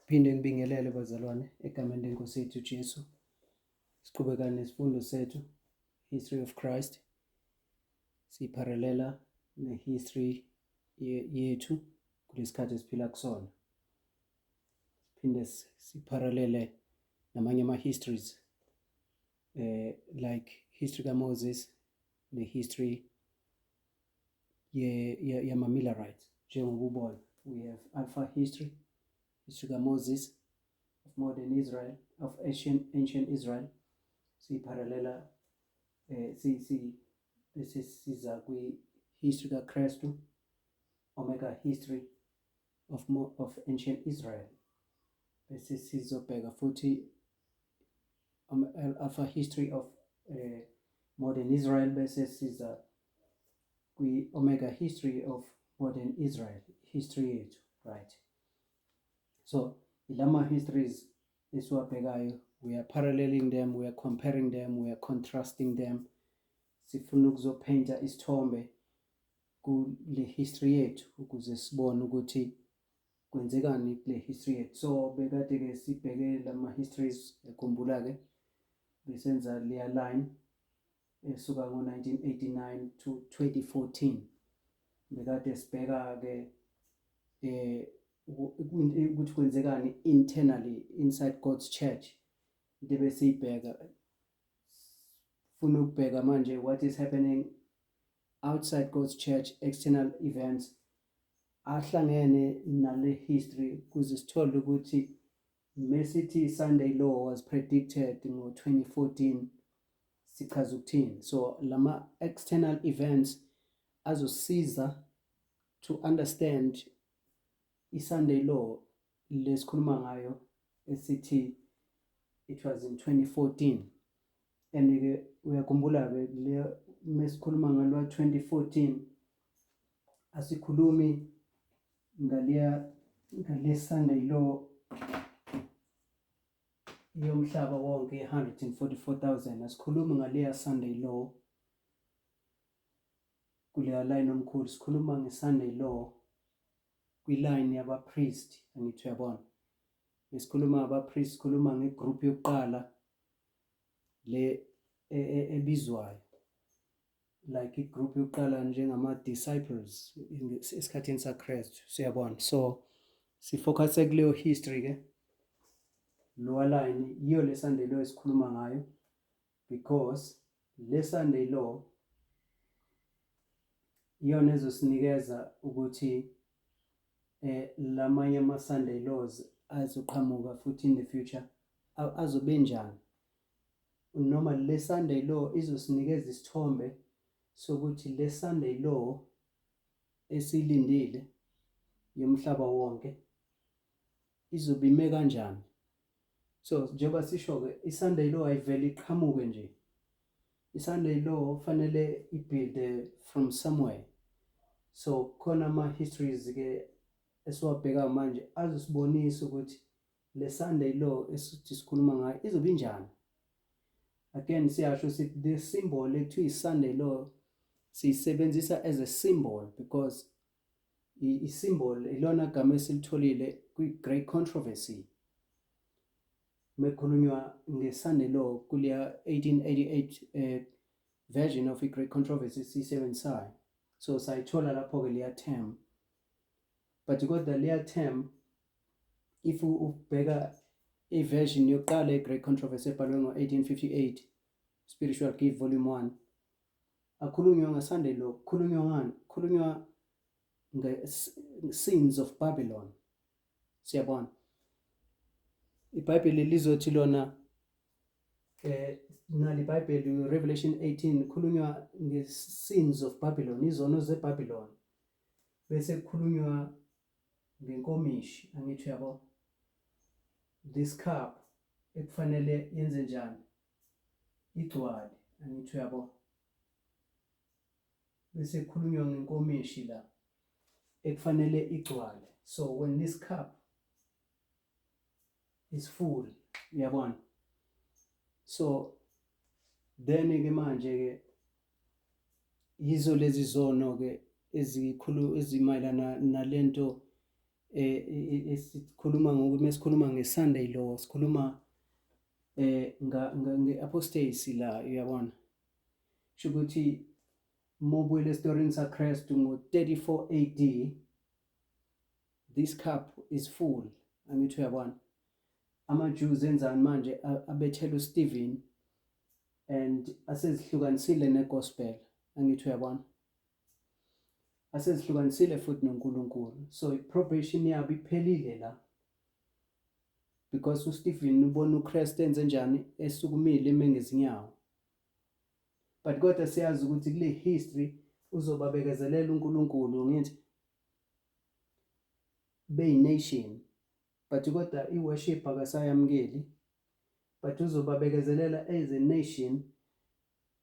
Phinde ngibingelele bazalwane egameni leNkosi yethu Jesu. Siqhubeka nesifundo sethu, History of Christ. Sipharelela ne-history yethu kulesikhathi esiphila kusona. Phinde sipharalele namanye ama-histories like history kaMoses ne-history yama-Millerites. Njengoba ubona, we have Alpha history, history kaMoses, of modern Israel, of ancient Israel. Sipharelela bese siza kwi-history kaKristu, Omega history of ancient Israel. Bese sizobheka futhi Alpha history of modern Israel, bese siza kwi-Omega history of modern Israel, history yethu, right? So ilama histories esiwabhekayo, we are paralleling them, we are comparing them, we are contrasting them. Sifuna ukuzopainta isithombe kule history yethu ukuze sibone ukuthi kwenzekani kule history yethu. So bekade ke sibheke lama histories, ekhumbula-ke besenza leya line esuka ngo-1989 to 2014. Bekade sibheka-ke ukuthi kwenzekani internally inside God's church. Into besiyibheka, funa ukubheka manje what is happening outside God's church, external events ahlangene nale history, kuze sithole ukuthi mesithi Sunday law was predicted ngo-2014 sichaza ukuthini. So lama external events azosiza to understand i-Sunday law lesikhuluma ngayo esithi it was in 2014. And uyakhumbula-ke le mesikhuluma ngalo 2014 asikhulumi ngale Sunday law yomhlaba wonke 144,000. asikhulumi ngaleya Sunday law kuleya line omkhulu, sikhuluma nge-Sunday law kwiline yabapriest. Angithi uyabona, esikhuluma abapriest, sikhuluma ngegroup yokuqala le ebizwayo like igroup yokuqala njengama-disciples esikhathini saKristu, siyabona. So sifocus kuleyo history-ke, lower line yiyo le Sunday law esikhuluma ngayo, because le Sunday law iyona ezosinikeza ukuthi lamanye ama-Sunday laws azoqhamuka futhi in the future azobe njani, noma le Sunday law izosinikeza isithombe sokuthi le Sunday law esilindile yomhlaba wonke izobe ime kanjani. So njengoba sisho-ke, i-Sunday law ayivele iqhamuke nje. I-Sunday law fanele ibuild from somewhere. So khona ama-histories-ke esiwabheka manje azosibonisa ukuthi le Sunday law esithi sikhuluma ngayo izobe injani. Again siyasho sithi the symbol ekuthiwa i-Sunday law siyisebenzisa as a symbol because i-symbol ilona gama esilitholile kwi-Great Controversy. Mekhulunywa nge-Sunday law kuleya 1888 version of i-Great Controversy siyisebenzisayo. So sayithola lapho-ke leya term, but kodwa leya term if ubheka i-version yokuqala ye-Great Controversy ebhalwe ngo-1858, Spiritual Gift Volume 1, akhulunywa nge-Sunday law. Khulunywa ngani? Khulunywa nge-sins of Babylon. Siyabona, iBhayibheli lizothi lona nali iBhayibheli Revelation 18 khulunywa nge-sins of Babylon, izono zeBabylon. Bese kukhulunywa ngenkomishi. Angithi uyabo, this cup ekufanele yenze njani, igcwale. Angithi uyabo, bese kukhulunywa ngenkomishi la ekufanele igcwale. So when this cup is full, uyabona, so then-ke manje-ke yizo lezi zono-ke ezimayelana nalento esikhuluma ngokuthi mesikhuluma ngeSunday law sikhuluma nge-apostasy la, uyabona. Sho ukuthi mobuyele esitorini saKristu ngo-34 AD, this cup is full. Angithi uyabona. Ama-Jews enzani manje? Abethela uStephen and asezihlukanisile negospel. Angithi uyabona. Asezihlukanisile futhi noNkulunkulu. So i-probation yabo iphelile la, because uStephen ubona uKristu enze njani, esukumile eme ngezinyawo. But kodwa siyazi ukuthi kule history uzobabekezelela uNkulunkulu ngithi beyi-nation, but kodwa i-worship akasayamukeli, but uzobabekezelela as a nation.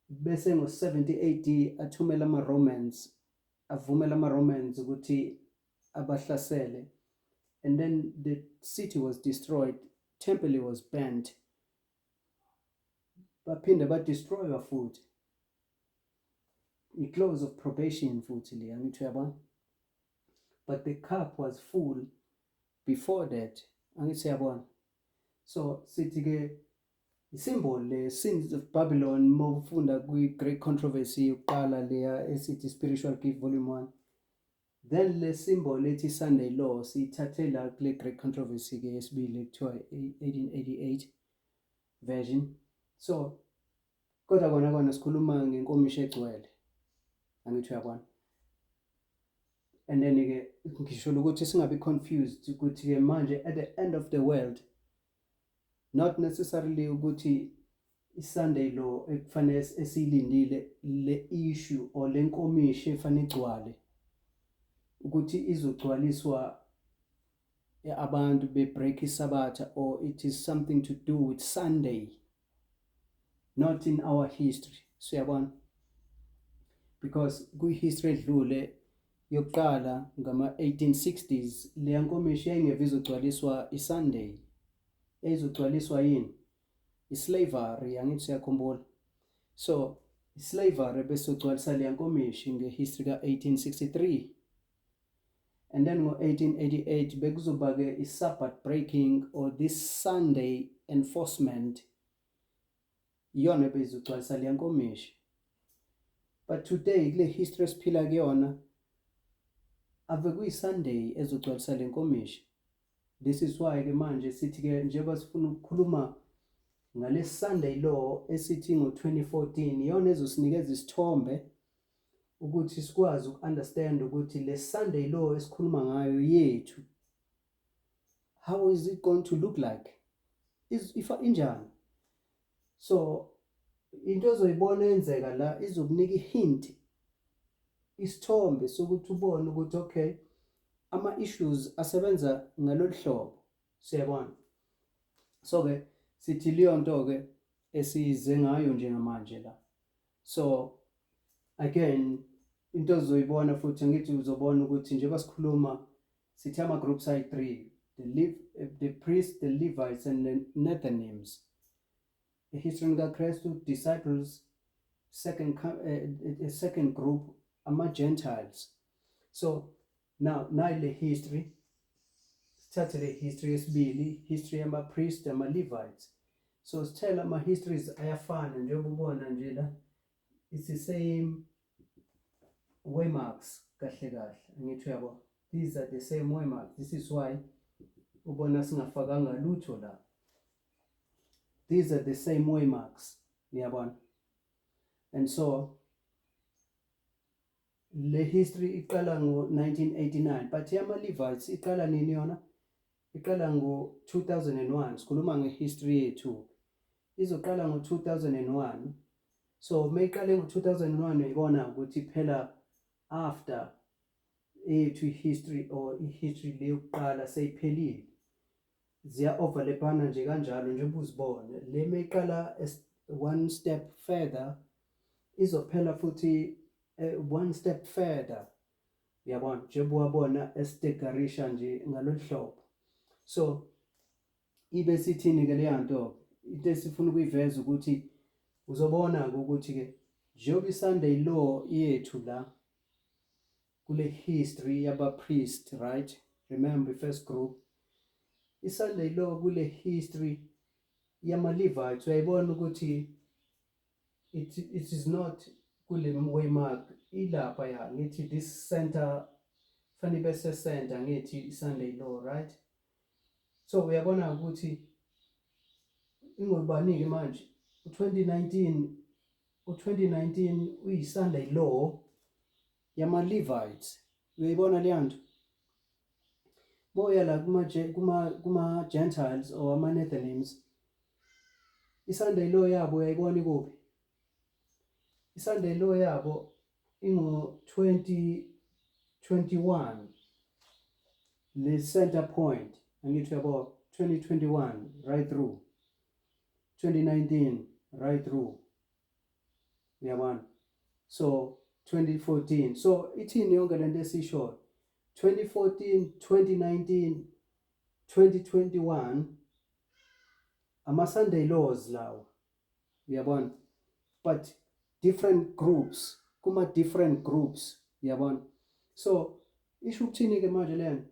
Bese ngo-70 AD athumela ama-Romans, avumela ama-Romans ukuthi abahlasele, and then the city was destroyed, temple was burnt, baphinde badestroywa futhi. I-close of probation futhi le, angithi uyabona. But the cup was full before that, angithi uyabona. So sithi-ke i-symbol le Sins of Babylon, mawufunda kwi-Great Controversy yokuqala leya esithi Spiritual Gift Volume 1, then le symbol ethi Sunday law siyithathela kule Great Controversy ke yesibili kuthiwa 1888 version. So kodwa kona sikhuluma ngenkomishi egcwele, angithi uyabona. And then ke ngisho ukuthi singabi confused ukuthi ke manje at the end of the world, not necessarily ukuthi iSunday law ekufanele esiyilindile le issue or le nkomishi efanele igcwale ukuthi izogcwaliswa abantu be-break isabatha, or it is something to do with Sunday, not in our history. Siyabona, because kwi-history edlule yokuqala ngama-1860s leya nkomishi yayingeve izogcwaliswa iSunday, ezogcwaliswa yini? Islavery, angithi siyakhumbula. So islavery bese ugcwalisa leya nkomishi ngehistory ka-1863, and then ngo-1888 bekuzoba-ke i-Sabbath breaking or this Sunday enforcement, iyona bezogcwalisa leya nkomishi. But today kule history esiphila kuyona ave kuyi-Sunday ezogcwalisa le nkomishi. This is why ke manje sithi-ke njengoba sifuna ukukhuluma ngale Sunday law esithi ngo-2014, iyona ezosinikeza isithombe ukuthi sikwazi uku-understand ukuthi le Sunday law esikhuluma ngayo yethu, how is it going to look like? Ifa injani? So into ozoyibona yenzeka la izokunika i-hint, isithombe sokuthi ubone ukuthi okay, ama-issues asebenza ngalolu hlobo. Siyabona. So-ke sithi leyo nto-ke esize ngayo njengamanje la. So again, into ozoyibona futhi ngithi uzobona ukuthi njengoba sikhuluma sithi ama-groups ayi-3, the priests, the Levites and the Nethinims. Ehistoryn kaKristu, disciples, second group ama-Gentiles. So now le history, sithathe le history yesibili, history yama-priest, ama-Levites. So sithela ama-histories ayafana njengoba ubona nje la, it's the same waymarks kahle kahle, angithi uyabo. These are the same waymarks. This is why ubona singafakanga lutho la. These are the same waymarks, uyabona. And so le history iqala ngo-1989, but yama-Levites iqala nini yona? Iqala ngo-2001. Sikhuluma ngehistory yethu, izoqala ngo-2001. So mayiqale ngo-2001 uyibona ukuthi phela after ethu history or history le yokuqala seyiphelile, ziya overlappana nje kanjalo njengoba uzibone. Le mayiqala one step further izophela futhi one step further, uyabona, njengoba wabona esitegarisha nje ngalolu hlobo. So ibe sithini ke leya nto? Into esifuna ukuyiveza ukuthi uzobona ukuthi ke njengoba iSunday law yethu la kule history yaba priest, right, remember first group, i-Sunday law kule history yama-Levites uyayibona ukuthi it is not kule waymark ilapha ya ngithi this center fanele bese center ngithi i-Sunday law, right? So uyabona ukuthi ingobani-ke manje u-2019 uyi-Sunday law yama-Levites. Uyayibona leyo nto? Moya la kuma-Gentiles or ama-Nethinims, i-Sunday law yabo uyayibona ikuphi? I-Sunday law yabo ingo-2021, le center point angithi yabo 2021 right through 2019 right through, uyabona? So 2014, so ithini yonke lento esishoyo 2014, 2019, 2021 ama-Sunday laws lawo, uyabona? But different groups, different groups, uyabona? So isho ukuthini-ke manje lento?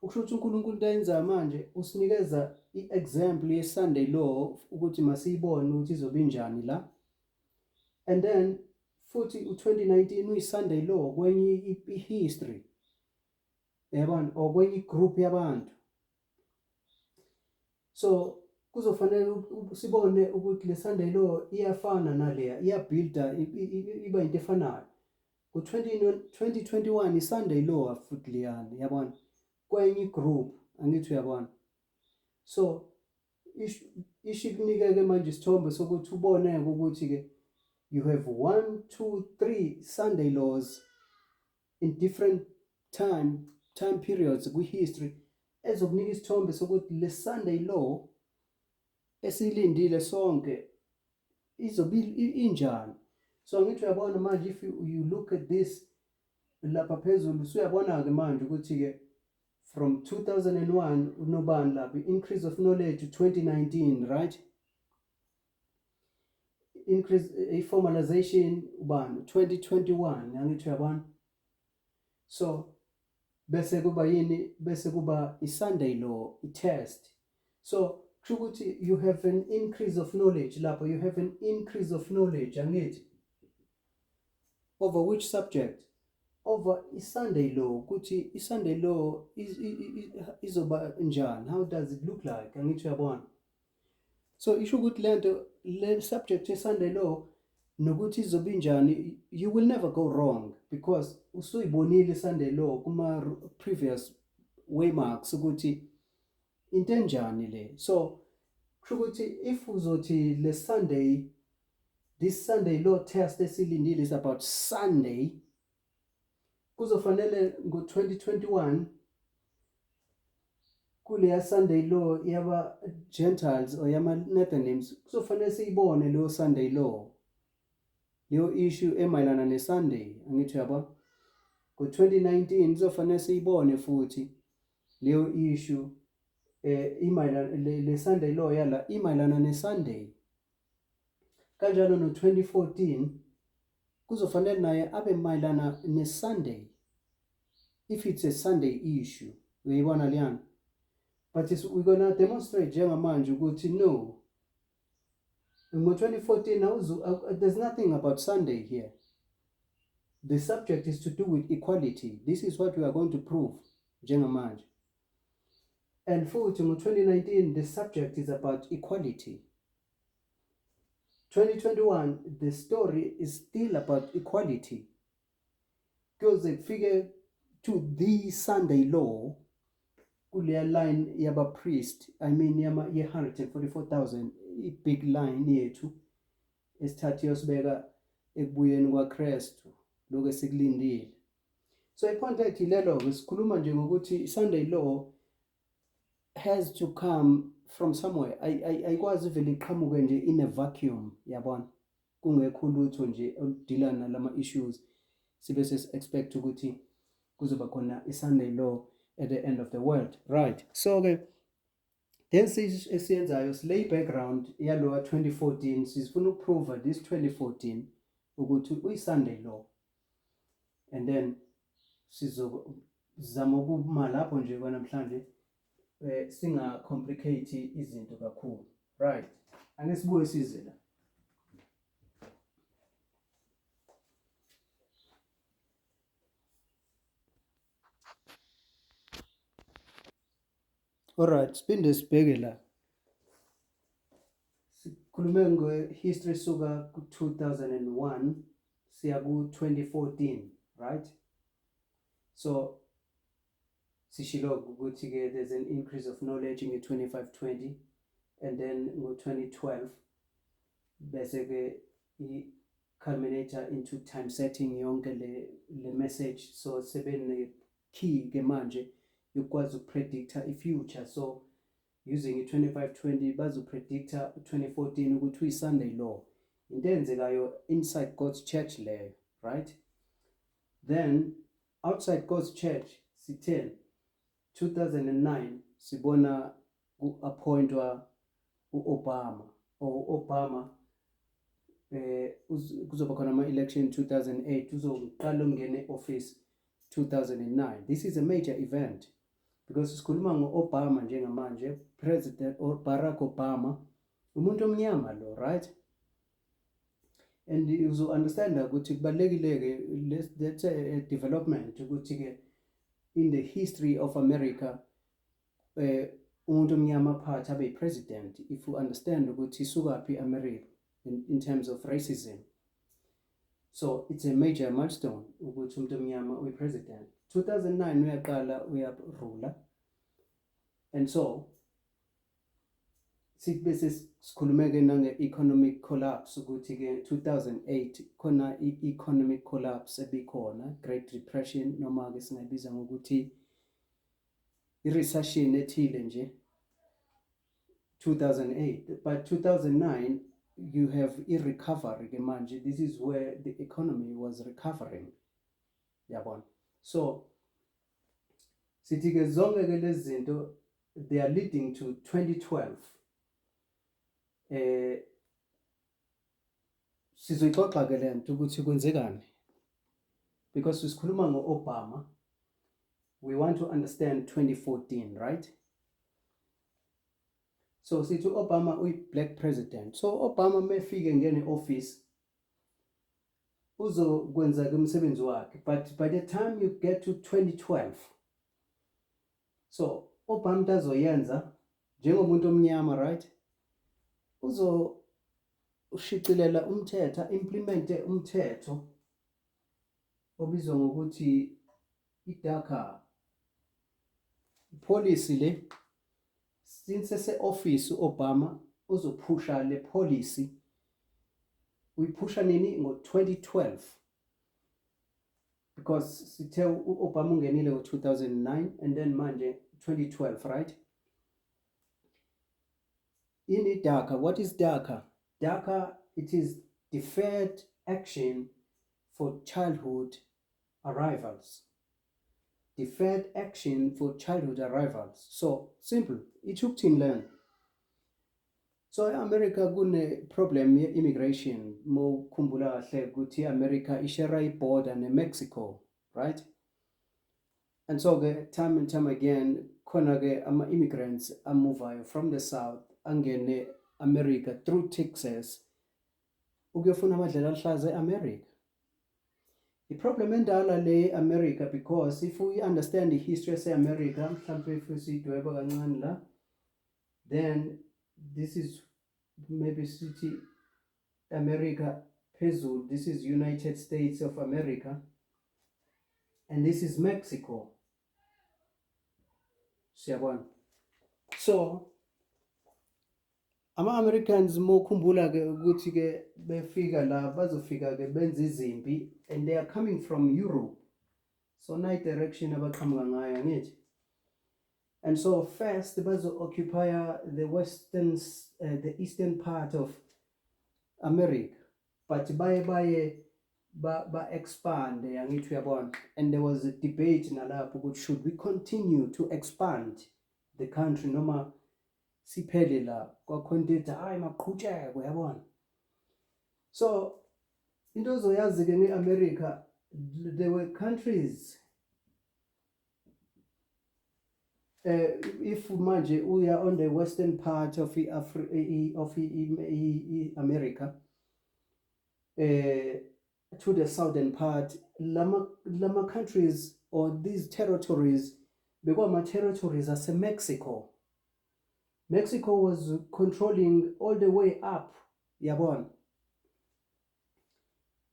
Ukusho ukuthi uNkulunkulu into ayenzayo manje usinikeza i-example ye-Sunday law ukuthi masiyibone ukuthi izobe injani la. And then futhi u-2019 uyi-Sunday law kwenye i-history, uyabona, or kwenye i-group yabantu. So kuzofanele sibone ukuthi le Sunday law iyafana naleya, iyabuilda, iba into efanayo. Ku-2021 i-Sunday law futhi liyana, uyabona, kwenye i-group angithi uyabona. So isho ikunika-ke manje isithombe sokuthi ubone-ke ukuthi-ke you have 1, 2, 3 Sunday laws in different time periods kwi-history ezokunika isithombe sokuthi le Sunday law esilindile sonke izobe injani. So ngithi uyabona manje, if you look at this lapha phezulu usuyabona-ke manje ukuthi-ke from 2001 unobani lapha, increase of knowledge to 2019, right? Increase formalization ubani 2021, angithi uyabona? So bese kuba yini? Bese kuba i-Sunday law i-test. So kusho ukuthi you have an increase of knowledge lapho, you have an increase of knowledge angithi over which subject? Over i-Sunday law, ukuthi i-Sunday law izoba njani, how does it look like, angithi uyabona? So isho ukuthi lento, le subject ye-Sunday law nokuthi izobe injani, you will never go wrong because usuyibonile i-Sunday law kuma previous waymarks ukuthi into enjani le. So kusho ukuthi if uzothi le Sunday, this Sunday law test esilindile is about Sunday, kuzofanele ngo-2021 kuleya Sunday law yaba Gentiles or yama-Nethinims kuzofanele siyibone leyo Sunday law, leyo issue emayelana ne-Sunday, angithi uyabona? Ngo-2019 kuzofanele siyibone futhi leyo issue imayelana le Sunday law yala imayelana ne-Sunday. Kanjalo no-2014 kuzofanele naye abe mayelana ne-Sunday if it's a Sunday issue, uyayibona liyana? But we're gonna demonstrate njengamanje ukuthi no, ngo-2014 there's nothing about Sunday here. The subject is to do with equality. This is what we are going to prove njengamanje. And futhi ngo-2019 the subject is about equality. 2021 the story is still about equality. Because they figure to the Sunday law kuleya line yaba priest, I mean ye-144,000, i-big line yethu esithathe yosibeka ekubuyeni kwaKristu lokho esikulindile. So ipoint lethu lelo-ke sikhuluma nje ngokuthi i-Sunday law has to come from somewhere. Ayikwazi vele iqhamuke nje in a vacuum, yabona, kungekho lutho nje oludila nalama issues sibe expect ukuthi kuzoba khona i-Sunday law at the end of the world, right? So-ke then esiyenzayo silay background yalowa 2014, sifuna ukuprove this 2014 ukuthi uyi-Sunday law, and then zama ukuma lapho nje kwanamhlanje singa complicate izinto kakhulu, right? Ake sibuye size la. Alright, siphinde sibheke la. Sikhulume nge-history suka ku-2001 siya ku-2014, right? So sishilo ukuthi-ke there's an increase of knowledge nge-2520 and then ngo-2012 bese-ke i-culminator into time setting yonke le message. So sebene-key-ke manje yokwazi ukupredicta i-future. So using i-2520 bazopredicta 2014 ukuthi uyi-Sunday law, into eyenzekayo inside God's church leyo, right? Then outside God's church sithe 2009 sibona ku-appointwa u-Obama kuzoba khona ama-election 2008, uzoqala ukungena e-office 2009. This is a major event because sikhuluma ngo-Obama njengamanje, President Barack Obama, umuntu omnyama lo, right? And you understand ukuthi kubalekile-ke, that's a development ukuthi-ke in the history of America umuntu omnyama phathi abe president, if you understand ukuthi isukaphi America in terms of racism. So it's a major milestone ukuthi umuntu omnyama uyi-president. 2009 uyaqala uyarula, and so sibese sikhulumeke nange-economic collapse ukuthi-ke 2008 khona i-economic collapse ebikhona, Great Depression, noma-ke singayibiza ngokuthi i-recession ethile nje 2008. But 2009 you have i-recovery ke manje. This is where the economy was recovering, yabona. So sithi-ke zonke-ke lezi zinto they are leading to 2012. Sizoyixoxa-ke le nto ukuthi kwenzekani, because sisikhuluma ngo-Obama, we want to understand 2014, right? So sithi Obama uyi-black president. So Obama mefike ngene office uzokwenza-ke umsebenzi wakhe, but by the time you get to 2012, so Obama tazoyenza njengomuntu omnyama, right? Ushicilela umthetho, implemente umthetho obizwa ngokuthi i-DACA policy le. Since ese-office Obama uzophusha le policy, uyiphusha nini? Ngo-2012, because sithe u-Obama ungenile ngo-2009 and then manje 2012, right? In DACA, what is DACA? DACA, it is Deferred Action for Childhood Arrivals. Deferred Action for Childhood Arrivals. So simple, ichukuthini lento. So America kune problem ye-immigration. Mo khumbula kahle ukuthi America ishare i-border ne-Mexico, right? And so time and time again khona-ke ama-immigrants amuvayo from the south angene America through Texas ukuyofuna amadlela aluhlaza e-America. The problem endala le America, because if we understand the history of America, mhlambe if sidweba kancane la, then this is maybe city America phezulu, this is United States of America, and this is Mexico. Siyabona. So ama-Americans mokhumbula-ke ukuthi-ke befika la bazofika-ke benza izimpi, and they are coming from Europe. So nayi direction abaqhamuka ngayo, angithi? And so first bazo-occupy the eastern part of America, but ba-expand, angithi uyabona. And there was a debate nalapho ukuthi should we continue to expand the country noma siphele la, kwakhona ethi hayi maqhutsheke, uyabona. So into ozoyazi-ke nge-America, there were countries if manje uya on the western part of America, to the southern part, lama countries or these territories, bekwama territories ase Mexico. Mexico was controlling all the way up, yabona.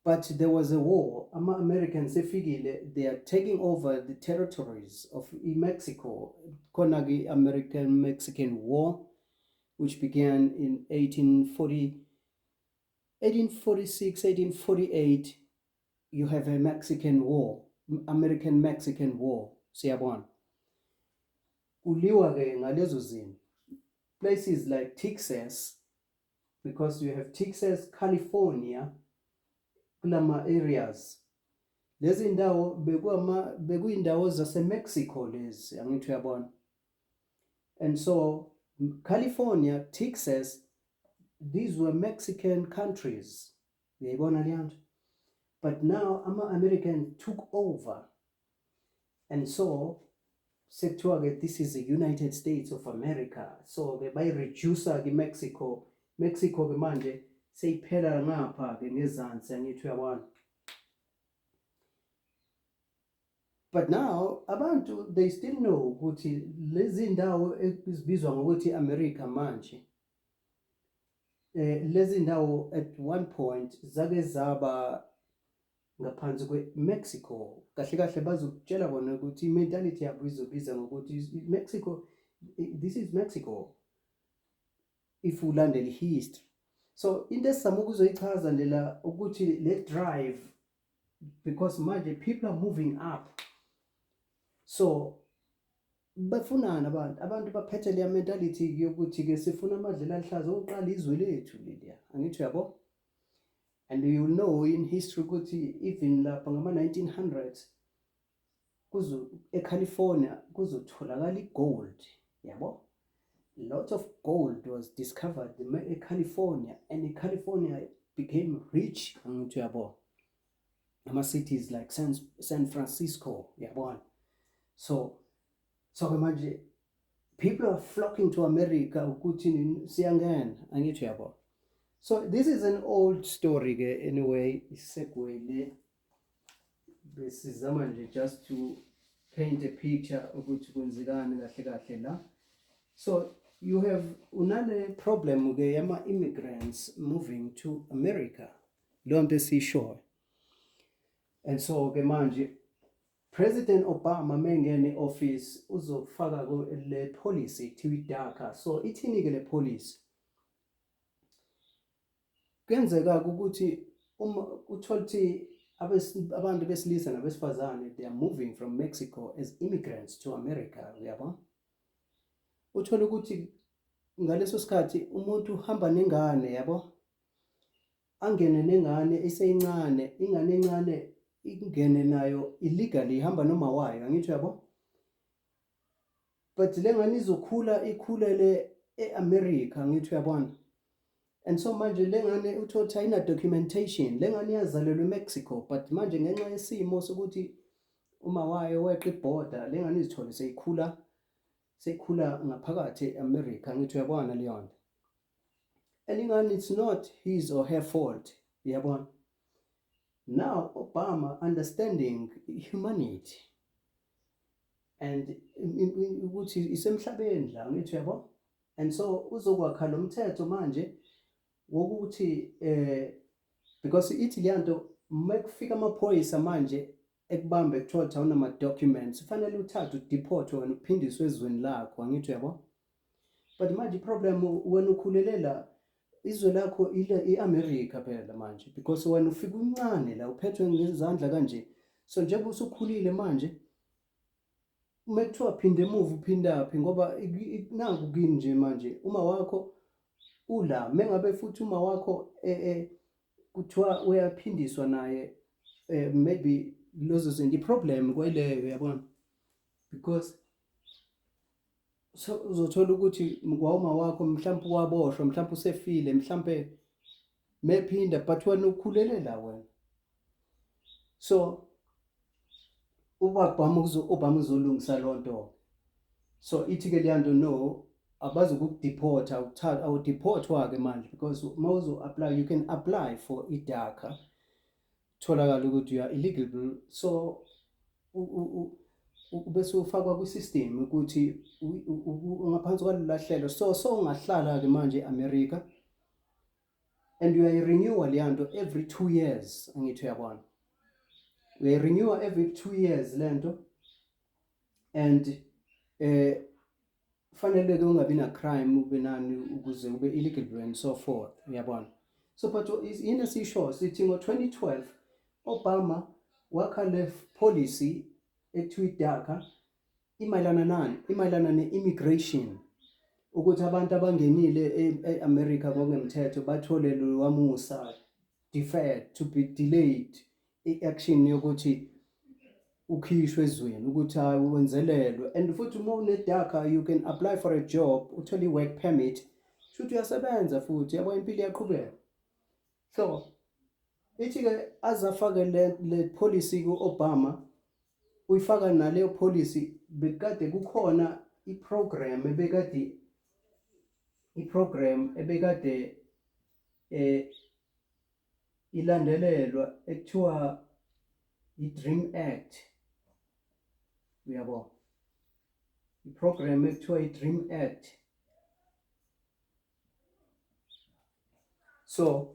But there was a war. Americans, they are taking over the territories of Mexico. Konagi American-Mexican War, which began in 1846, 1848. You have a Mexican War, American-Mexican War. Siyabona. Kuliwa ke ngalezo zinto. Places like Texas, because you have Texas, California, kulama areas. Lezi ndawo bekuyindawo zase-Mexico lezi, angithi uyabona. And so California, Texas, these were Mexican countries. Uyayibona le nto? But now ama-American took over. And so sekuthiwa-ke this is the United States of America. So-ke bayi-reducer-ke Mexico. Mexico-ke manje seyiphela ngapha-ke ngezansi, angithi uyabona. But now abantu, they still know ukuthi lezi ndawo ezibizwa ngokuthi America manje, lezi ndawo at one point zake zaba ngaphansi kwe-Mexico. Kahle kahle bazokutshela bona ukuthi i-mentality yabo izobiza ngokuthi Mexico, this is Mexico, if ulandela history. So into esizama ukuzoyichaza lela ukuthi le drive, because manje people are moving up. So bafunana abantu baphethe leya mentality yokuthi ke sifuna amadlela aluhlaza oqala izwe lethu leliya, angithi uyabo. And you know in history ukuthi even lapha ngama 1900s eCalifornia kuzotholakala igold, yabo. A lot of gold was discovered in California, and California became rich, angithi uyabo. Ama cities like San Francisco, yabona. So manje people are flocking to America ukuthi siyangena, angithi uyabo. So this is an old story ke, anyway, segue le besizama nje just to paint a picture ukuthi kwenzekani kahle kahle la. So you have unale problem ke yama immigrants moving to America, lo nto esishoyo. And so ke manje President Obama mengene office uzofaka le policy kuthiwa iDACA. So ithini ke le policy? Kuyenzeka ukuthi uma uthola ukuthi abantu besilisa nabesifazane, they are moving from Mexico as immigrants to America, uyabo. Uthola ukuthi ngaleso sikhathi umuntu uhamba nengane, yabo, angene nengane eseyincane, ingane encane ingene nayo illegally, ihamba noma wayo, angithi uyabo. But le ngane izokhula ikhulele eAmerica, angithi uyabona. And so manje le ngane uthola ina documentation, le ngane yazalelwa eMexico, but manje ngenxa yesimo sokuthi uma wayo weqa iborder, le ngane izithole seyikhula ngaphakathi eAmerica, angithi uyabona leyo nto. And ingane, it's not his or her fault, uyabona. Now Obama understanding humanity and ukuthi isemhlabeni la, angithi uyabo. And so uzokwakha lo mthetho manje wokuthi because ithi leyanto makufika amaphoyisa manje ekubambe kuthiwa awunama documents, kufanele uthathe udeport wena uphindiswe ezweni lakho, angithi uyabo. But manje problem wena ukhulelela izwe lakho iAmerica phela manje, because wena ufika uncane la uphethwe ngezandla kanje. So njengoba usukhulile manje umekuthiwa phinde emuva uphindaphi, ngoba nangu kini nje manje uma wakho ula, mengabe futhi uma wakho kuthiwa uyaphindiswa naye, maybe lozo zinto problem kweleyo, uyabona. Because so uzothola ukuthi ngwauma wakho mhlawumbe waboshwa, mhlawumbe usefile, mhlawumbe mephinda, but wena ukhulelela wena. So Obama uzolungisa lonto. So ithi ke leyanto no abazukukudeporta awudeportwa-ke manje because mawuzo apply you can apply for iDACA tholakala ukuthi you are illegal so bese ufakwa kwisystem ukuthi ngaphansi kwalolu hlelo so ungahlala-ke manje eAmerica and you are renewal leyanto every 2 years angithi uyabona uyayirenewa every 2 years lento and fanele ke ungabi na crime ube nani ukuze ube illegal and so forth uyabona so but yini sisho sithi ngo-2012 Obama wakha le policy ekuthiwa iDACA imayelana nani imayelana ne-immigration ukuthi abantu abangenile eAmerica ngokungemthetho bathole lo wamusa deferred to be delayed i-action yokuthi ukhishwe ezweni ukuthi hayi wenzelelwe and futhi uma uneDACA you can apply for a job uthole i-work permit shothi uyasebenza futhi yabo impilo iyaqhubeka so ithi-ke azafake le policy ku-Obama uyifaka naleyo policy bekade kukhona iprogram ebekade ilandelelwa ekuthiwa i-Dream Act uyabo iprogram ekuthiwa i-Dream Act so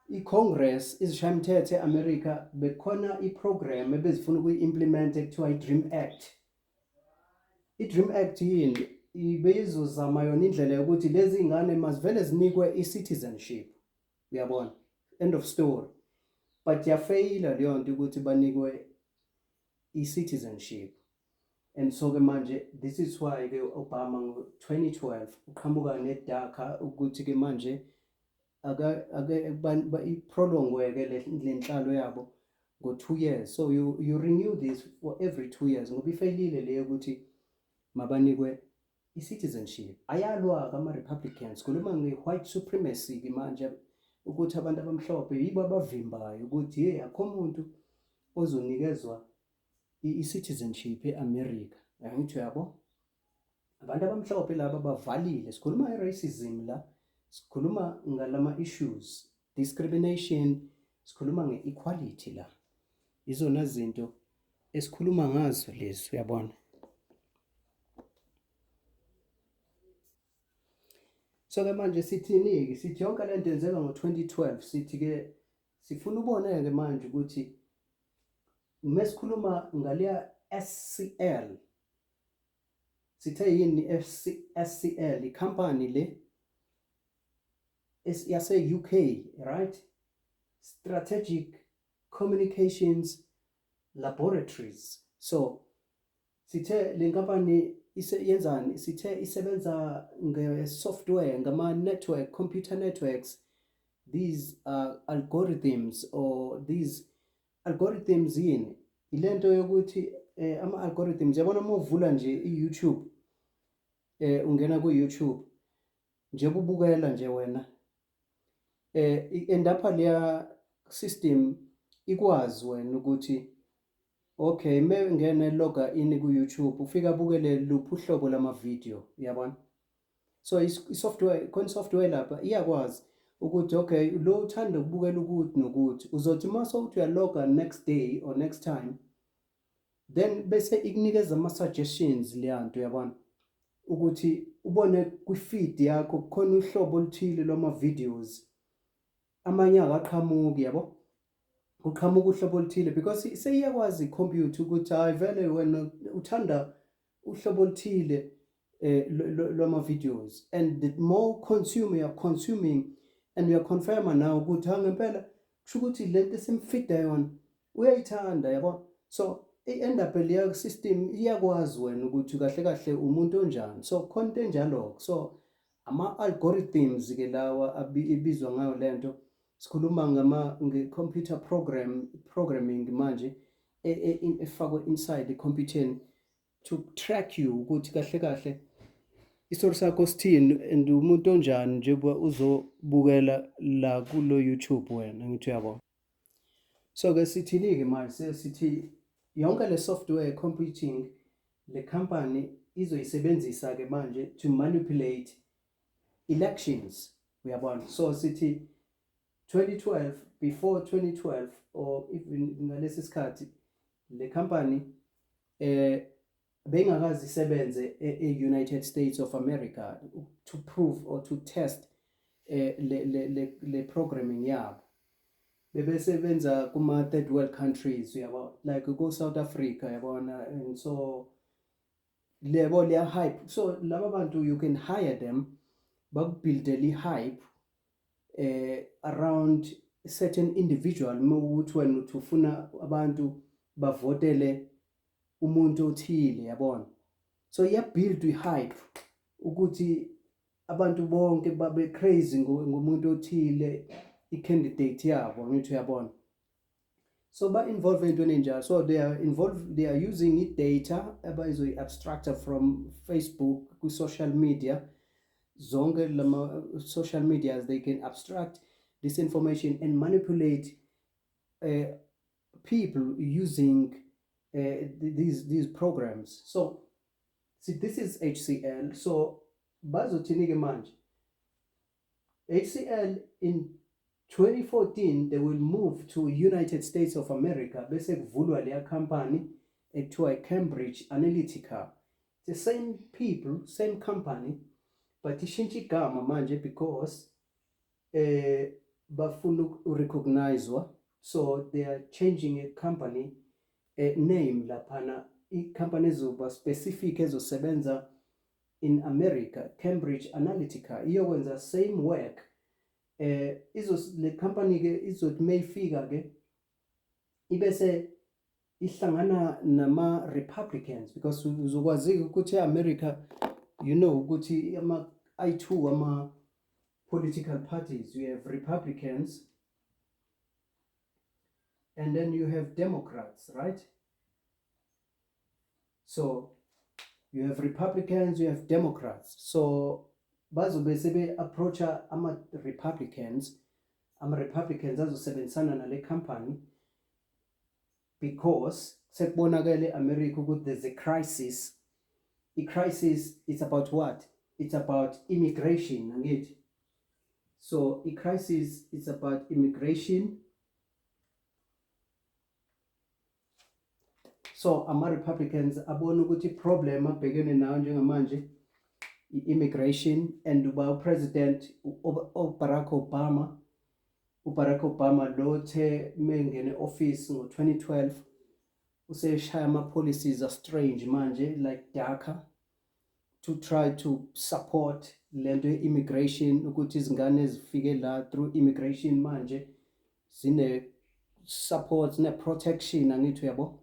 iCongress izishayamthetho eAmerica bekhona iprogram ebezifuna ukuyi-implement ekuthiwa i-Dream Act i-Dream Act yini ibeyizozama yona indlela yokuthi lezi ngane mazivele zinikwe i-citizenship uyabona end of story but yafeyila leyo nto ukuthi banikwe i-citizenship and so ke manje this is why ke Obama ngo-2012 uqhamuka neDACA ukuthi ke manje iprolongwe-ke le nhlalo yabo ngo-2 years so you renew this for every 2 years ngoba ifeyilile leyo ukuthi mabanikwe i-citizenship ayalwa kama-Republicans khuluma nge-white supremacy-ke manje ukuthi abantu abamhlophe yibo abavimbayo ukuthi hey akho umuntu ozonikezwa i-citizenship eAmerica angithi uyabo abantu abamhlophe laba bavalile sikhuluma i-racism la sikhuluma ngalama issues discrimination sikhuluma nge-equality la izona zinto esikhuluma ngazo lezi uyabona so ke manje sithini-ke sithi yonke lento yenzeka ngo-2012 sithi-ke sifuna ubone-ke manje ukuthi mesikhuluma ngaleya SCL sithe yini SCL ikhampani le yase-UK right Strategic Communications Laboratories so sithe le nkampani yenzani sithe isebenza nge-software ngama-network computer networks these algorithms or these algorithms yini ilento yokuthi ama-algorithms yabona uma uvula nje i-YouTube ungena ku-YouTube njengoba ubukela nje wena endapha leya system ikwazi wena ukuthi okay mengene loga in ku-YouTube ufika bukele luphi uhlobo lama-video uyabona so i-software khona software lapha iyakwazi ukuthi okay lo uthanda ukubukela ukuthi nokuthi uzothi mase uthi uyaloga next day or next time then bese ikunikeza ama-suggestions leyanto uyabona ukuthi ubone kwi-feed yakho khona uhlobo oluthile lwama-videos amanye akaqhamuki yabo uqhamuka uhlobo oluthile because seyiyakwazi i-computer ukuthi hayi vele wena uthanda uhlobo oluthile lwama-videos and the more consumer you're consuming and uyaconfirma nawe ukuthi ngempela kusho ukuthi lento esimfida yona uyayithanda yabo so i-end up leya system iyakwazi wena ukuthi kahle kahle umuntu onjani so khona into enjalo so ama-algorithms-ke lawa ibizwa ngayo lento sikhuluma nge-computer programming manje efakwe inside ekhompyutheni to track you ukuthi kahle kahle isori sakho sithini and umuntu onjani njengoba uzobukela la kulo YouTube wena ngithi uyabona so ke sithini-ke manje sithi yonke le software computing le company izoyisebenzisa ke manje to manipulate elections, uyabona. So sithi 2012, before 2012 or even ngalesi sikhathi le company bengakazi isebenze e-United States of America to prove or to test le programming yabo. Bebesebenza kuma third world countries, uyabo, like go South Africa, yabona. And so lebo le hype, so laba bantu you can hire them bakubuildele hype around a certain individual. Mawukuthi wena ufuna abantu bavotele umuntu othile, yabona. So build hype ukuthi abantu bonke babe crazy ngomuntu othile i-candidate yabo, ngithi uyabona. So ba-involve entweni enjalo. So they are using i-data abayizoyi-abstracta from Facebook ku-social media. Zonke lama social medias, they can abstract this information and manipulate people using these programs. So see, this is HCL. So bazothini ke manje, HCL in 2014 they will move to United States of America, bese kuvulwa leya company ekuthiwa Cambridge Analytica. The same people, same company, but ishintsha igama manje because bafuna ukurecognizwa. So they are changing a company name laphana. I-company ezoba specific ezosebenza in America, Cambridge Analytica, iyokwenza same work. Le company ke izothi mayifika ke ibese ihlangana nama Republicans, because uzokwazi ukuthi America, you know, ukuthi ama I2 ama political parties, you have Republicans and then you have Democrats, right? So you have Republicans, you have Democrats. So bazobe sebe approacha ama Republicans azosebenzisana nale company because sekubonakele America ukuthi there's a crisis. The crisis is about what? It's about immigration, angithi? So the crisis is about immigration. So ama Republicans abona ukuthi problem abhekene nayo njengamanje immigration, and uba president Barack Obama lothe mengene office ngo-2012 useshaya ama policies are strange manje, like DACA, to try to support lento immigration, ukuthi izingane zifike la through immigration manje zine support ne protection, angithi uyabo.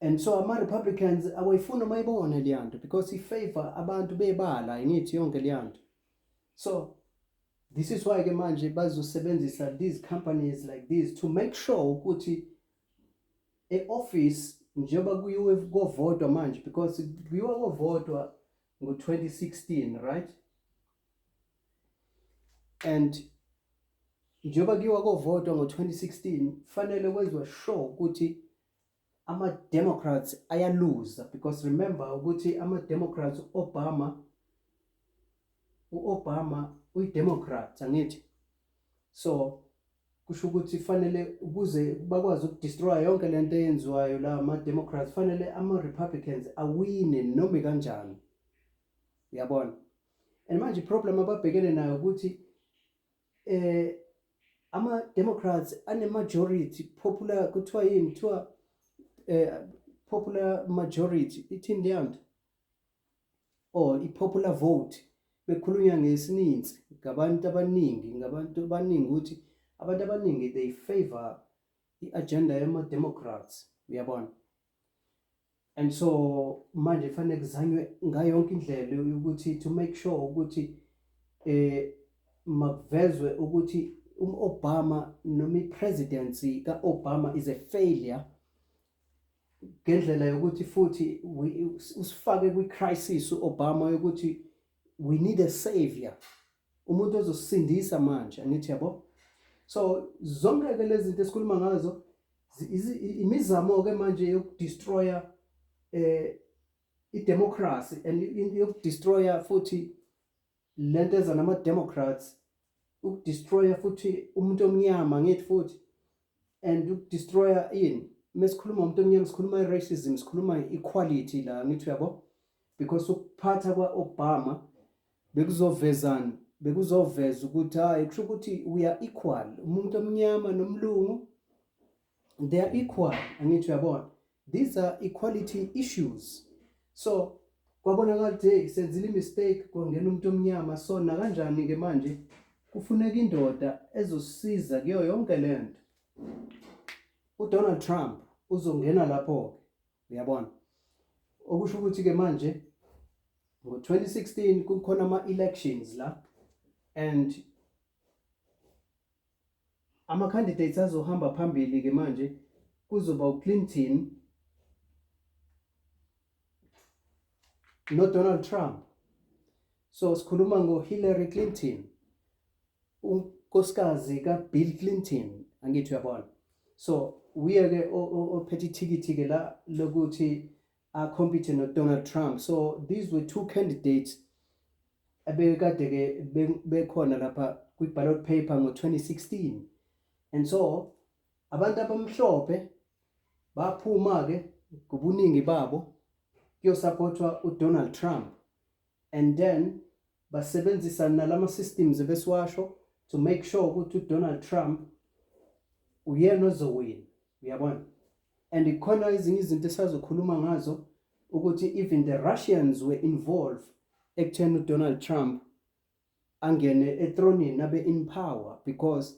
And so ama Republicans awayifuna mayibone leyanto because ifavor abantu bebala, ngithi yonke leyanto. So this is why ke manje bazosebenzisa these companies like this to make sure ukuthi e-office njengoba kuyiwe kovotwa manje, because kuyiwa kovotwa ngo-2016, right? And njengoba kuyiwa kovotwa ngo-2016 fanele kwenziwe sure ukuthi ama-Democrats ayalose, because remember ukuthi ama-Democrats u-Obama uyi-Democrat, angithi? So kusho ukuthi fanele ukuze bakwazi ukudestroy yonke lento eyenziwayo la ama-Democrats, fanele ama-Republicans awine noma kanjani, uyabona. And manje problem ababhekene nayo ukuthi ama-Democrats ane-majority popular, kuthiwa yini, kuthiwa popular majority, ithini leyanto, or i-popular vote, bekhulunywa ngesininzi ngabantu abaningi ukuthi abantu abaningi they favor i-agenda yama-Democrats, uyabona. And so manje fanele kuzanywe ngayo yonke indlela ukuthi to make sure ukuthi makuvezwe ukuthi Obama noma i-presidency ka-Obama is a failure, ngendlela yokuthi futhi usifake kwi-crisis u-Obama yokuthi we need a savior, umuntu ozosindisa manje, angithi yabo. So zonke ke lezi zinto esikhuluma ngazo imizamo ke manje yokudestroya i-democracy and yokudestroya futhi lento eza nama-democrats, ukudestroya futhi umuntu omnyama ngithi futhi, and ukudestroya ini. Mesikhuluma umuntu omnyama sikhuluma i-racism, sikhuluma i-equality la ngithi uyabo, because ukuphatha kwa-Obama bekuzoveza ukuthi hayi kusho ukuthi we are equal, umuntu omnyama nomlungu they are equal, angithi uyabona. These are equality issues. So kwabonakala ukuthi hey senzile mistake kwangena umuntu omnyama, so nakanjani ke manje kufuneka indoda ezosiza kuyo yonke lento. UDonald Trump uzongena lapho, uyabona. Okusho ukuthi ke manje ngo-2016 kukhona ama-elections la, and ama-candidates azohamba phambili ke manje kuzoba uClinton no-Donald Trump. So sikhuluma ngo-Hillary Clinton, unkosikazi kaBill Clinton, angithi uyabona. So uye-ke ophethe ithikithi-ke la lokuthi compete no-Donald Trump. So these were two candidates abekade-ke bekhona lapha kwi-ballot paper ngo-2016. And so abantu abamhlophe baphuma-ke ngobuningi babo kuyosupportwa uDonald Trump, and then basebenzisa nalama systems ebesiwasho to make sure ukuthi uDonald Trump uyena ozowina, uyabona. And ikhona ezinye izinto esazokhuluma ngazo ukuthi even the Russians were involved ekutheni uDonald Trump angene ethronini abe in power, because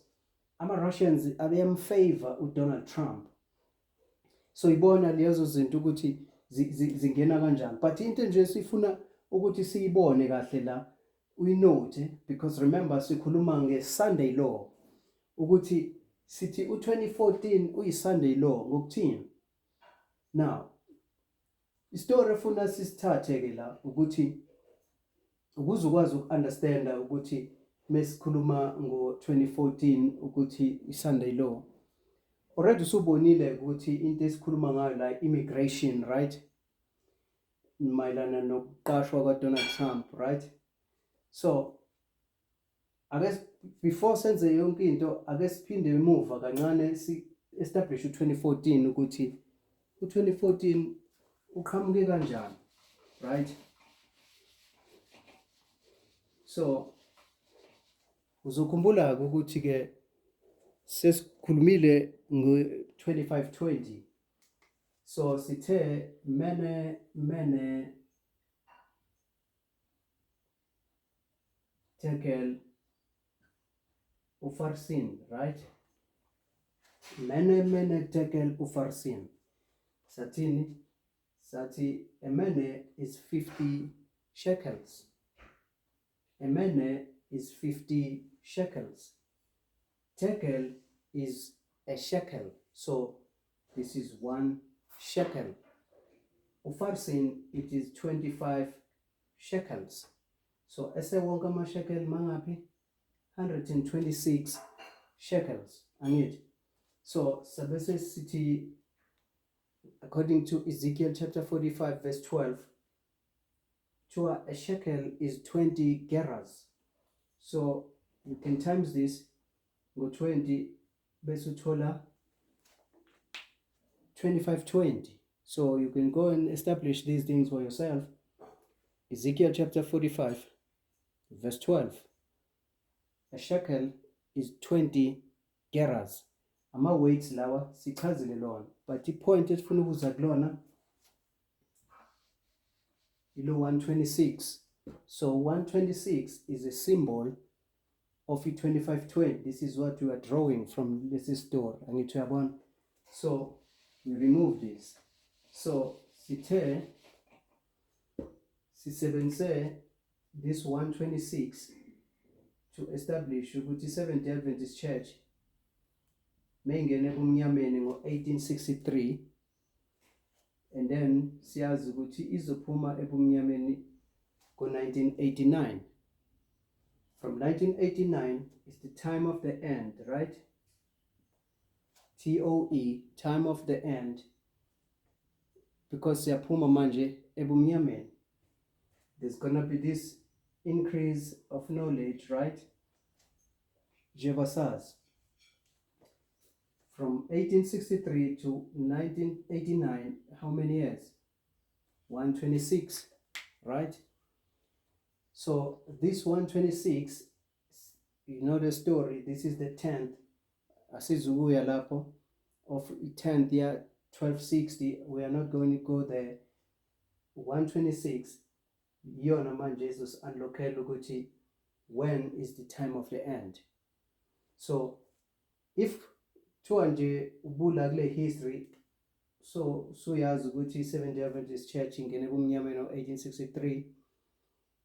ama-Russians abeyamfavor uDonald Trump. So ibona lezo zinto ukuthi zingena kanjani. But into nje sifuna ukuthi siyibone kahle la uyinote, because remember sikhuluma nge-Sunday law ukuthi sithi u-2014 uyi-Sunday law ngokuthini. Now istory efuna sisithathe-ke la ukuthi ukuze ukwazi uku-understanda ukuthi mesikhuluma ngo-2014 ukuthi i-Sunday law, already usubonile ukuthi into esikhuluma ngayo la immigration, right, mayelana nokuqashwa kwaDonald Trump, right. So I guess before senze yonke into ake siphinde emuva kancane si-establish u-2014 ukuthi u-2014 uqhamuke kanjani, right. So uzokhumbula ukuthi ke sesikhulumile ngo-2520. So sithe mene tekel ufarsin, right. Mene tekel ufarsin. Satini sati emene is 50 shekels. Emene is 50 shekels. Tekel is a shekel, so this is 1 shekel. Ufarsin, it is 25 shekels. So ese wonke ama-shekel mangapi? 126 shekels, angithi. So sabese sithi, according to Ezekiel chapter 45 verse 12, a shekel is 20 gerahs. So you can times this, go 20, bese uthola 2520. So you can go and establish these things for yourself. Ezekiel chapter 45 verse 12, a shekel is 20 gerahs. Ama-weights lawa sichazile lona, but i-point esifuna ukuza kulona ilo 126. So 126 is a symbol of i-2520. This is what we are drawing from this store, angithi uyabona. So we remove this. So sisebenzise this 126 to establish ukuthi Seventh Day Adventist Church mengene ebumnyameni ngo-1863, and then siyazi ukuthi izophuma ebumnyameni ngo-1989. From 1989 is the time of the end, right? TOE, time of the end, because siyaphuma manje ebumnyameni, there's gonna be this increase of knowledge, right? Jevasaz. From 1863 to 1989, how many years? 126, right? So this 126, you know the story, this is the 10th, asizubuya lapho, of 10th year, 1260, we are not going to go there. 126, yona manje Jesus unlokhela ukuthi when is the time of the end. So if kuthiwa nje ubula kule history, so yazi ukuthi i-Seventh-day Adventist Church ingene ebumnyameni ngo-1863,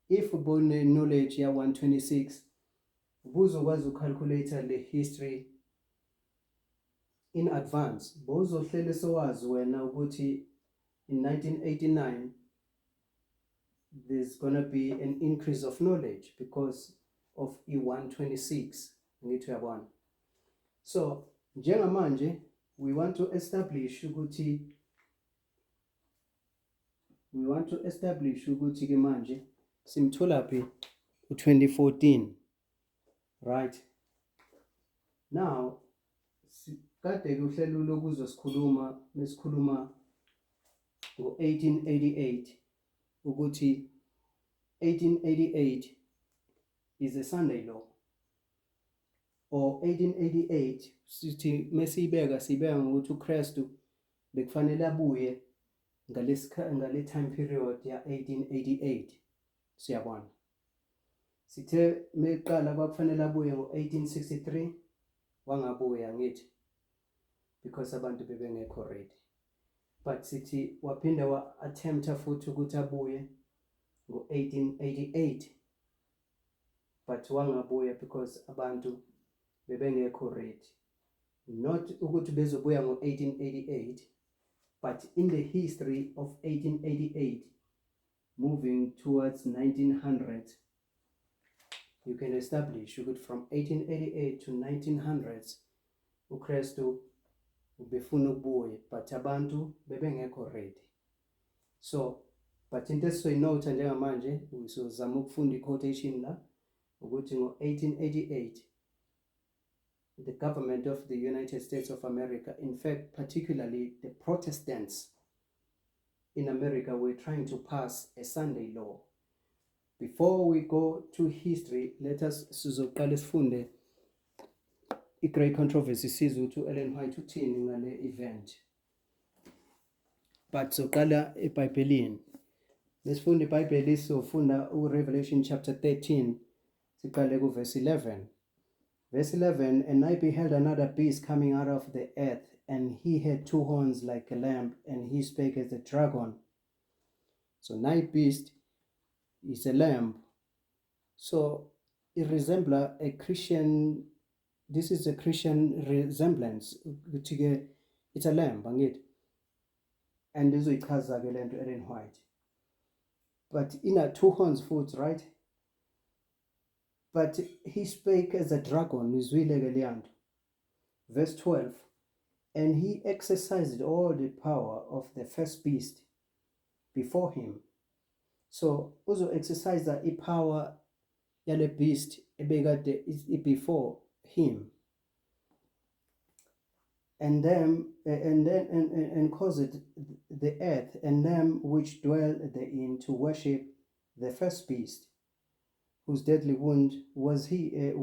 if ubone knowledge ya-126, ubuzokwazi ucalculate le history in advance. Bozohlele sowazi wena ukuthi in 1989 there's gonna be an increase of knowledge because of i-126. Ngithi uyabona. So njengamanje we want to establish ukuthi ke manje simtholaphi u-2014, right? Now kade ke uhlelo lokuzosikhuluma mesikhuluma ngo-1888 ukuthi 1888 is a Sunday law, or 1888 sithi mesiyibeka ngokuthi uKristu bekufanele abuye ngale time period ya 1888. Siyabona, sithe meqala kwakufanele abuye ngo-1863, wangabuya ngithi because abantu bebengekho ready. But sithi waphinda wa-attempta futhi ukuthi abuye ngo-1888, but wangabuya because abantu bebengekho ready. Not ukuthi bezobuya ngo-1888, but in the history of 1888 moving towards 1900, you can establish ukuthi from 1888 to 1900s uKristu ubefuna ubuye, but abantu bebengekho ready. So but into esizoyinotha njengamanje sizozama ukufunda i-quotation la ukuthi ngo-1888 the government of the United States of America, in fact particularly the Protestants in America, were trying to pass a Sunday law. Before we go to history, let us sizoqala sifunde i-great controversy, sizwe ukuthi u-Ellen White uthini ngale event. But soqala eBhayibhelini. Lesifunda iBhayibheli, sizofunda uRevelation chapter 13, siqale ku verse 11. Verse 11, and I beheld another beast coming out of the earth, and he had two horns like a lamb, and he spake as a dragon. So night beast is a lamb. So it resembles a Christian, this is a Christian resemblance. It's a lamb, angithi? And this is ichaza-ke le nto Ellen White. But in two horns futhi, right? But he spake as a dragon, izwile-ke le nto. Verse 12, and he exercised all the power of the first beast before him. So uzo exercise i-power yale beast ebekade before him, and caused the earth and them which dwell therein to worship the first beast, whose deadly wound was healed,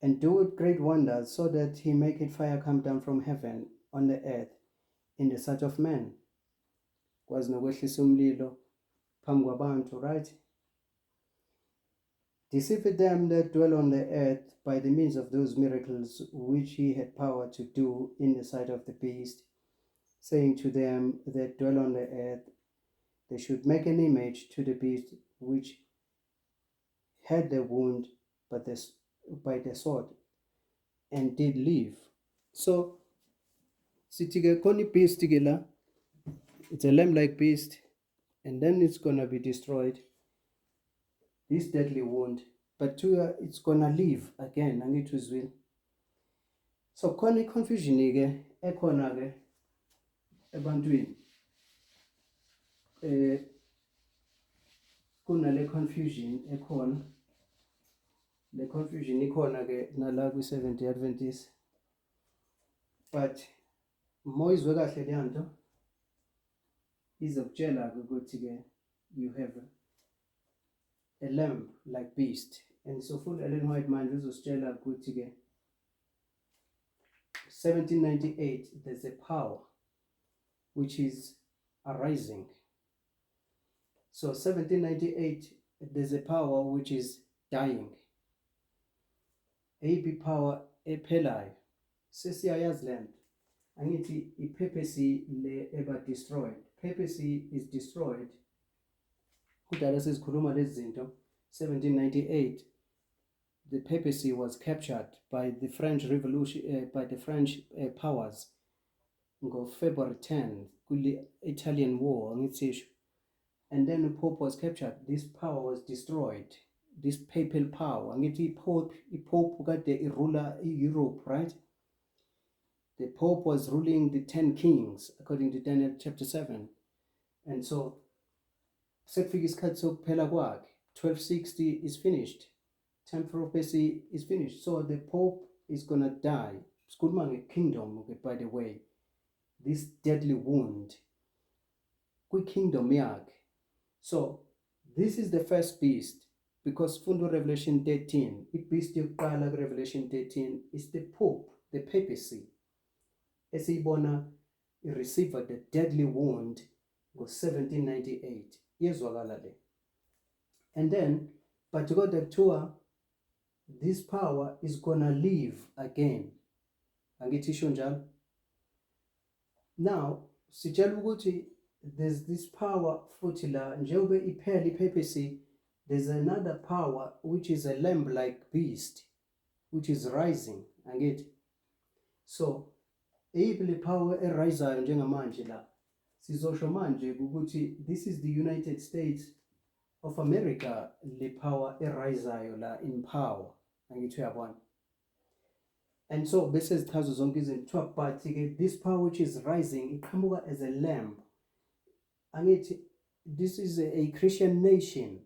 and doeth great wonders, so that he maketh fire come down from heaven on the earth in the sight of men. Kwazi nokwehlisa umlilo phambi kwabantu, right? Deceived them that dwell on the earth by the means of those miracles which he had power to do in the sight of the beast, saying to them that dwell on the earth, they should make an image to the beast which had the wound by the sword, and did live. So, sitige koni beast la, it's a lamb-like beast, and then it's gonna be destroyed. This deadly wound, but it's gonna live again. Angithi will. So khona confusion ke ekhona ke ebantwini kunale confusion ekhona. Le confusion ikhona ke nala kwi Seventh Day Adventist, but moyizwe kahle le nto izokutshela ukuthi ke you have a lamb like beast. And so full Ellen White manje uzositshela ukuthi ke 1798 there's a power which is arising. So 1798 there's a power which is dying. AB power ephelayo. Sesiyayazi le nto. Angithi ipapacy le eba destroyed. Papacy is destroyed. Kudala sesikhuluma lezi zinto 1798 the papacy was captured by the French Revolution, by the French powers on February 10 kule Italian War, and then the Pope was captured. This power was destroyed. This papal power, Pope got the ruler Europe, right? The Pope was ruling the 10 kings according to Daniel chapter 7, and so sekufika isikhathi sokuphela kwakhe 1260 is finished. Temporal papacy is finished. So the Pope is gonna die. Skulmange kingdom, by the way. This deadly wound. Quick kingdom yakhe. So this is the first beast. Because Fundo Revelation 13, the beast yokuqala Revelation 13 is the Pope, the papacy. Esiyibona received the deadly wound go 1798. Yezwakala le. And then, but God the tour, this power is gonna leave again. Angitisho njalo. Now, sitshela ukuthi there's this power futhi la njengoba iphela ipapacy, there's another power which is a lamb-like beast which is rising. Angithi. So, eyiphi le power erisayo njengamanje la. Sizosho manje ukuthi this is the United States of America, le power erisayo la in power. Angithi uyabona. And so bese zichazo zonke izinto, but this power which is rising iqhamuka as a lamb. Angithi this is a Christian nation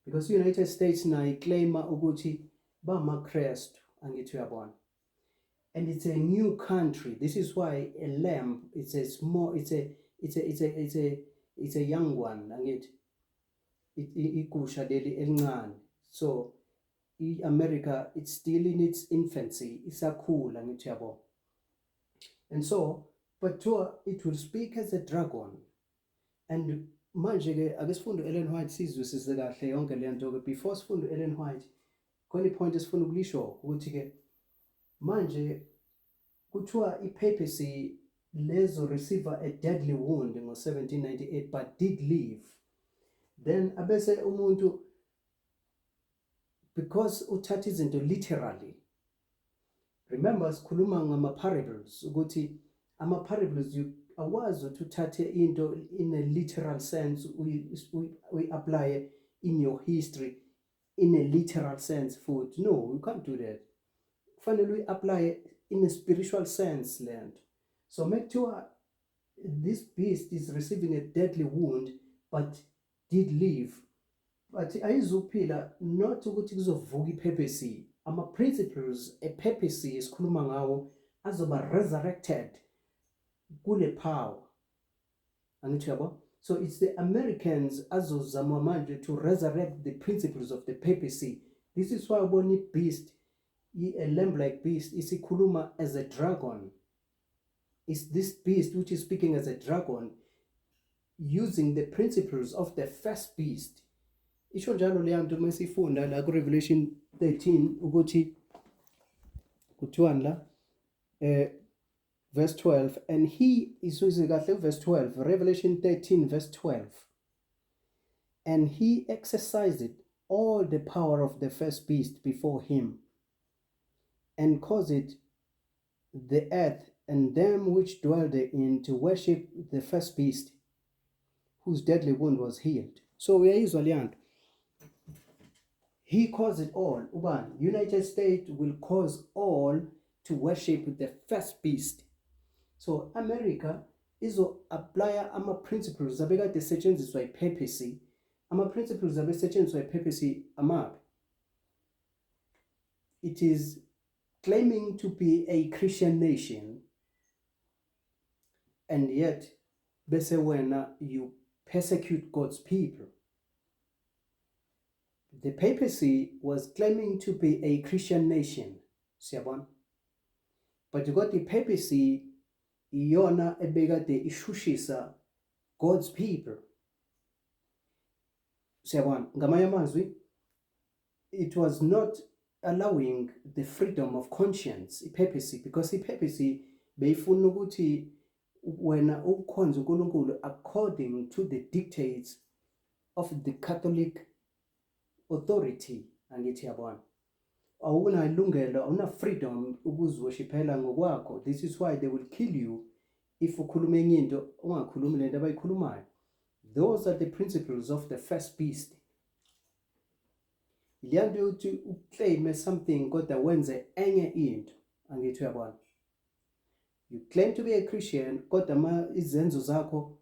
because the United States na iclaima ukuthi ba maKristu. Angithi uyabona. And it's a new country. This is why a lamb, it's a small, it's a young one. Angithi ikusha leli elincane. So America, it's still in its infancy. Isakhula ngithi yabo. And so, but it will speak as a dragon. And manje ke ake sifunde Ellen White sizwisise kahle yonke le nto ke before sifunde Ellen White. Khona point esifuna ukulisho ukuthi ke manje kuthiwa ipapacy lezo receive a deadly wound in 1798 but did live. Then abese umuntu, because uthatha izinto literally. Remember sikhuluma ngama parables ukuthi ama parables you awazi ukuthi uthathe into in a literal sense we apply in your history in a literal sense food. No, you can't do that. Finally apply in a spiritual sense land. So make sure this beast is receiving a deadly wound but did live. But ayizuphila not ukuthi kuzovuka ipapacy. Ama principles epapacy esikhuluma ngawo azoba resurrected kule power. Angithi yabo. So it's the Americans azozama manje to resurrect the principles of the papacy. This is why ubona beast, a lamb-like beast, isikhuluma as a dragon. It's this beast which is speaking as a dragon using the principles of the first beast. Isho njalo le nto mesifunda la ku Revelation 13 ukuthi kuthiwani la verse 12, and he is verse 12, Revelation 13 verse 12, and he exercised all the power of the first beast before him and caused the earth and them which dwell therein to worship the first beast whose deadly wound was healed. So we are Israel. He caused it all. Uban, United States will cause all to worship the first beast. So America izo-aplya ama-principles abekade esetshenziswa ipapacy. Ama-principles abesetshenziswa ipapacy amaphi? It is claiming to be a Christian nation, and yet bese wena you persecute God's people. The papacy was claiming to be a Christian nation, siyabona? But you got the papacy iyona ebekade ishushisa God's people. Siyabona? Ngamanye amazwi, it was not allowing the freedom of conscience, ipapacy, because ipapacy beyifuna ukuthi wena ukhonze uNkulunkulu according to the dictates of the Catholic authority. Angithi yabona, awunalungelo, awuna freedom ukuziworshipela ngokwakho. This is why they will kill you if ukhuluma enye into ungakhulumi lento abayikhulumayo. Those are the principles of the first beast. Iyanto ukuthi uclaim something kodwa wenze enye into. Angithi uyabona, you claim to be a Christian kodwa izenzo zakho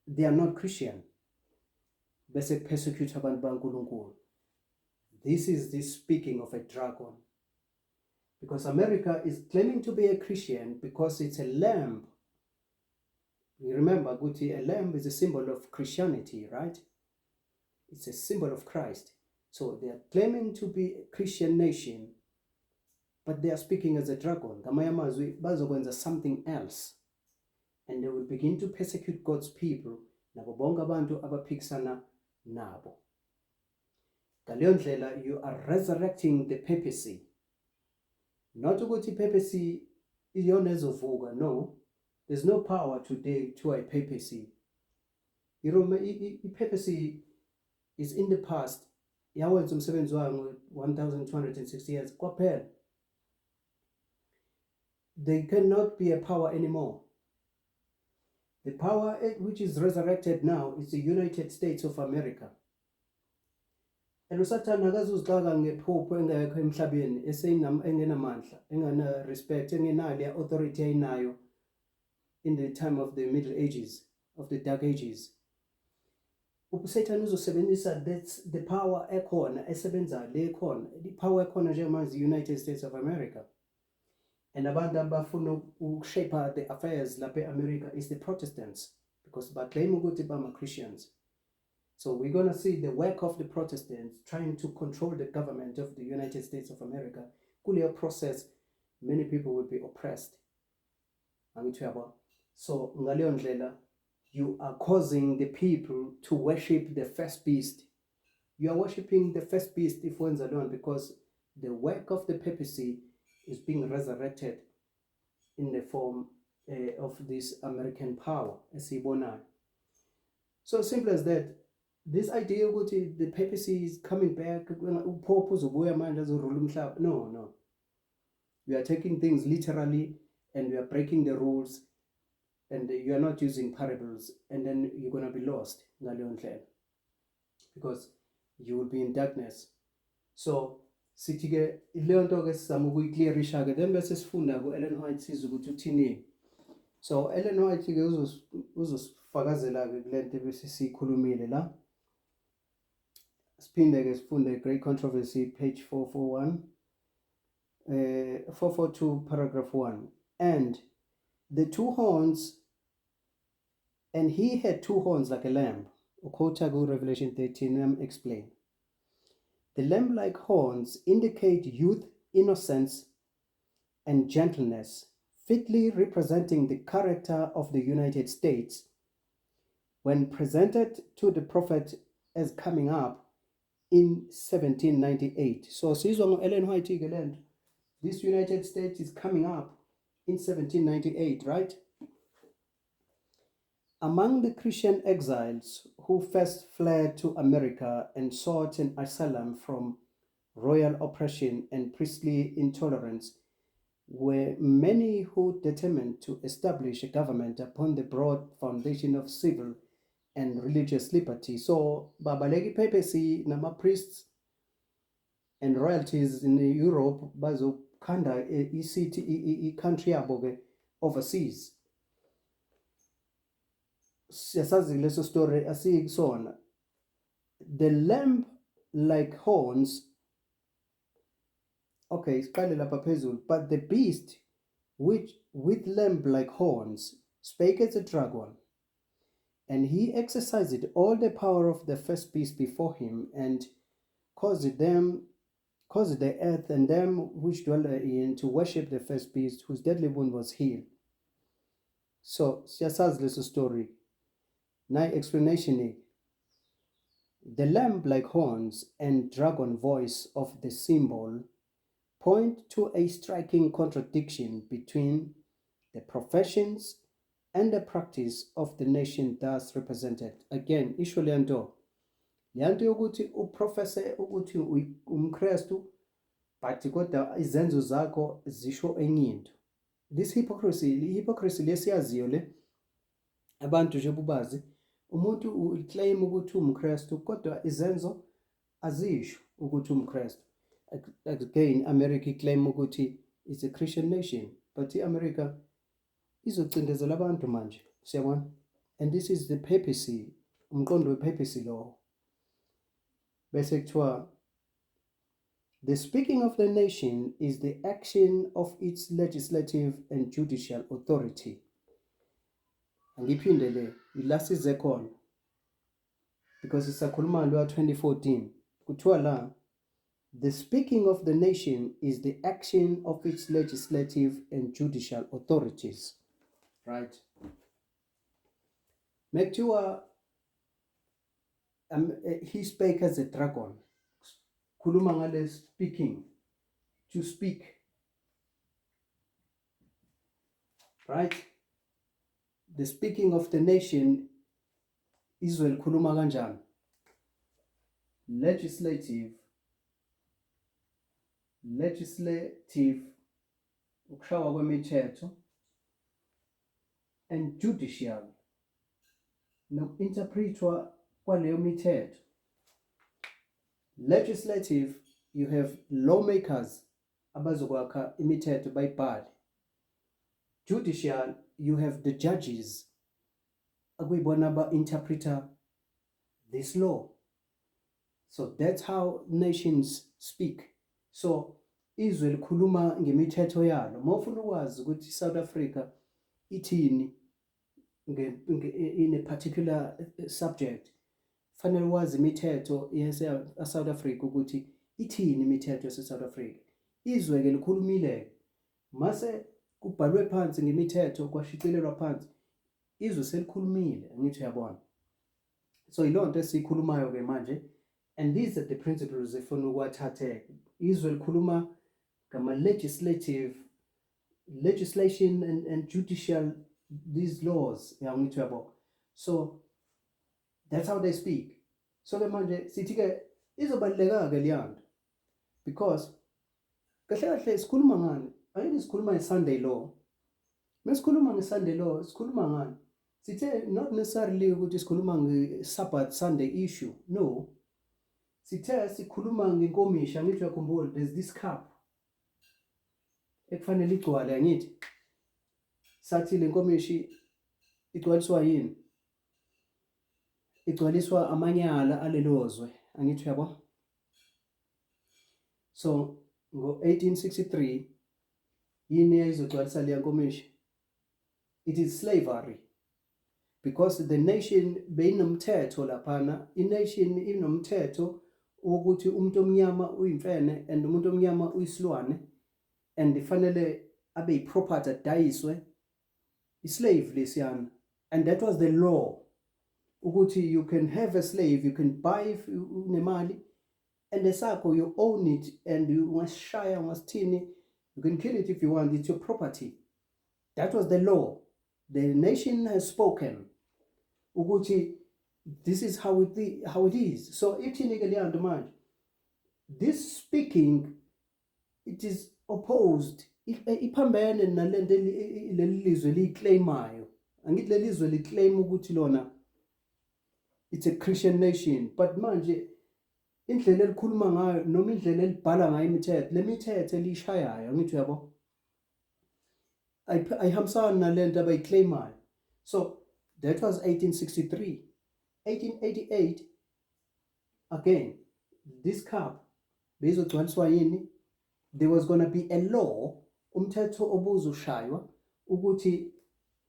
they are not Christian, bese persecute abantu baNkulunkulu. This is the speaking of a dragon, because America is claiming to be a Christian because it's a lamb. You remember, Guti, a lamb is a symbol of Christianity, right? It's a symbol of Christ. So they are claiming to be a Christian nation, but they are speaking as a dragon. Ngamanye amazwi bazokwenza something else, and they will begin to persecute God's people, nabo bonke abantu abaphikisana nabo. Ngaleyo ndlela you are resurrecting the papacy. Not ukuthi ipapacy iyona ezovuka, no. There's no power today to a papacy. Papacy is in the past. Yawenza umsebenzi wayo 1260 years kwaphela. They cannot be a power anymore. The power which is resurrected now is the United States of America. And usathana akazuzixaka ngephupho engekho emhlabeni engenamandla, engena respect, engenale authority ayinayo in the time of the Middle Ages, of the Dark Ages. Satan uzosebenzisa that's the power ekhona esebenza le khona, the power ekhona njengamanje the United States of America. And abantu abafuna ukushape the affairs lapha eAmerica is the Protestants, because baclaim ukuthi bama Christians. So we're going to see the work of the Protestants trying to control the government of the United States of America. Kuleyo process, many people will be oppressed. So ngaleyo ndlela, you are causing the people to worship the first beast. You are worshiping the first beast if one's alone, because the work of the papacy is being resurrected in the form of this American power, esiyibona. So simple as that. This idea that the papacy is coming back, no. We are taking things literally, and we are breaking the rules, and you are not using parables, and then you're going to be lost, because you will be in darkness. So, sithi-ke leyo nto ke sizama ukuyiclearisha-ke, then bese sifunda ku-Ellen White sizwe ukuthi uthini. So Ellen White ke uzosifakazela-ke kule nto bese siyikhulumile la. Siphinde ke sifunde Great Controversy, page 441, 442, paragraph 1. And the two horns, and he had two horns like a lamb. Ukotagu Revelation 13, explain. The lamb-like horns indicate youth, innocence, and gentleness, fitly representing the character of the United States when presented to the prophet as coming up in 1798. So sizwa Ellen White again. This United States is coming up in 1798, right? Among the Christian exiles who first fled to America and sought an asylum from royal oppression and priestly intolerance were many who determined to establish a government upon the broad foundation of civil and religious liberty. So babaleki papacy nama priests and royalties in Europe bazokhanda i-country yabo ke overseas. siyasazi leso story asiyikusona. The lamb like horns. Okay, siqale lapha phezulu. But the beast which with lamb like horns spake as a dragon, and he exercised all the power of the first beast before him, and caused the earth and them which dwell therein to worship the first beast, whose deadly wound was healed. So siyasazi leso story. Now explanation. The lamb like horns and dragon voice of the symbol point to a striking contradiction between the professions and the practice of the nation thus represented. Again, isho leyanto yokuthi uprofese ukuthi umKristu but kodwa izenzo zakho zisho enye into. This hypocrisy lesiyaziyo le abantu nje bubazi umuntu uclaim ukuthi umKristu kodwa izenzo azisho ukuthi umKristu. Again, America claim ukuthi it's a Christian nation, but iAmerica izocindezela abantu manje, siyabona. And this is the papacy, umqondo wepapacy law. Bese kuthiwa, the speaking of the nation is the action of its legislative and judicial authority. Angiphinde le ilasize khona because isakhuluma lo 2014 kuthiwa la, the speaking of the nation is the action of its legislative and judicial authorities. Right? Mekutiwa he spake as a dragon. Khuluma ngale speaking, to speak. Right? The speaking of the nation, Israel khuluma kanjani? Legislative, ukushawa kwemithetho, and judicial, noku-interpretwa kwaleyo mithetho. Legislative, you have lawmakers abazokwakha imithetho bayibhale. Judicial, you have the judges akuyibona ba-interpreter this law. So that's how nations speak. So Israel khuluma ngemithetho yalo. Mawufuna ukwazi ukuthi South Africa ithini in a particular subject, fanele wazi imithetho South Africa ukuthi ithini imithetho South Africa. Izwe ke likhulumile mase kubhalwe phansi ngemithetho kwashicilelwa phansi, izwe selikhulumile, ngithi uyabona. So ilonto esikhulumayo ke manje, and these are the principles efuna ukwathathe. Izwe likhuluma ngama legislation and judicial, these laws, ngithi uyabona. So that's how they speak. So ke manje sithi ke izobaluleka ke leyanto because kahle kahle sikhuluma ngani? Ayini sikhuluma ngeSunday law. Mesikhuluma ngeSunday law, sikhuluma ngani? Sithe not necessarily ukuthi sikhuluma nge-Sabbath Sunday issue. No. Sithe sikhuluma ngenkomishi, angithi uyakhumbula, there's this cup ekufanele igcwale, angithi. Sathi le nkomishi igcwaliswa yini? Igcwaliswa amanyala alelozwe, angithi uyabona. So ngo-1863 yini eyayizogcwalisa leya nkomishi? It is slavery, because the nation beyinomthetho laphana. I-nation inomthetho wokuthi umuntu omnyama uyimfene and umuntu omnyama uyisilwane, and ifanele abe yi-property adayiswe, i-slave lesiyana. And that was the law, ukuthi you can have a slave, you can buy if unemali, and esakho you own it, and you ungashaya ungasithini, you can kill it if you want, it's your property. That was the law. The nation has spoken ukuthi this is how it is. So ithini ke leyanto manje? This speaking, it is opposed, iphambene nalento leli lizwe liyiclaimayo. Angithi leli lizwe liclaim ukuthi lona it's a Christian nation, but manje indlela elikhuluma ngayo noma indlela elibhala ngayo imithetho, le mithetho eliyishayayo, angithi uyabo, ayihambisani nalento abayiclaimayo. So That was 1863. 1888, again, this cup, bezogcwaliswa yini? There was going to be a law, umthetho obuzoshaywa ukuthi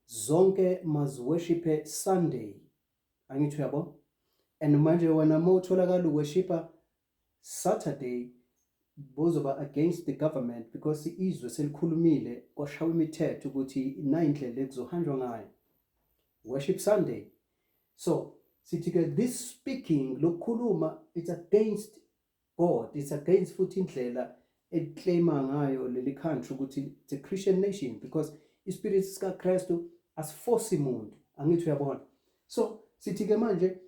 zonke maziworshipe Sunday. Angithi uyabo? And manje wena mawutholakala uworshipa Saturday, bozoba against the government because izwe selikhulumile kwashawa imithetho ukuthi nayindlela ekuzohanjwa ngayo. Worship Sunday. So, sithi-ke this speaking, lokukhuluma, it's against God. It's against futhi indlela eclaima ngayo leli country ukuthi it's a Christian nation because ispirit sikaKristu asiforce umuntu. Angithi uyabona. So, sithi-ke manje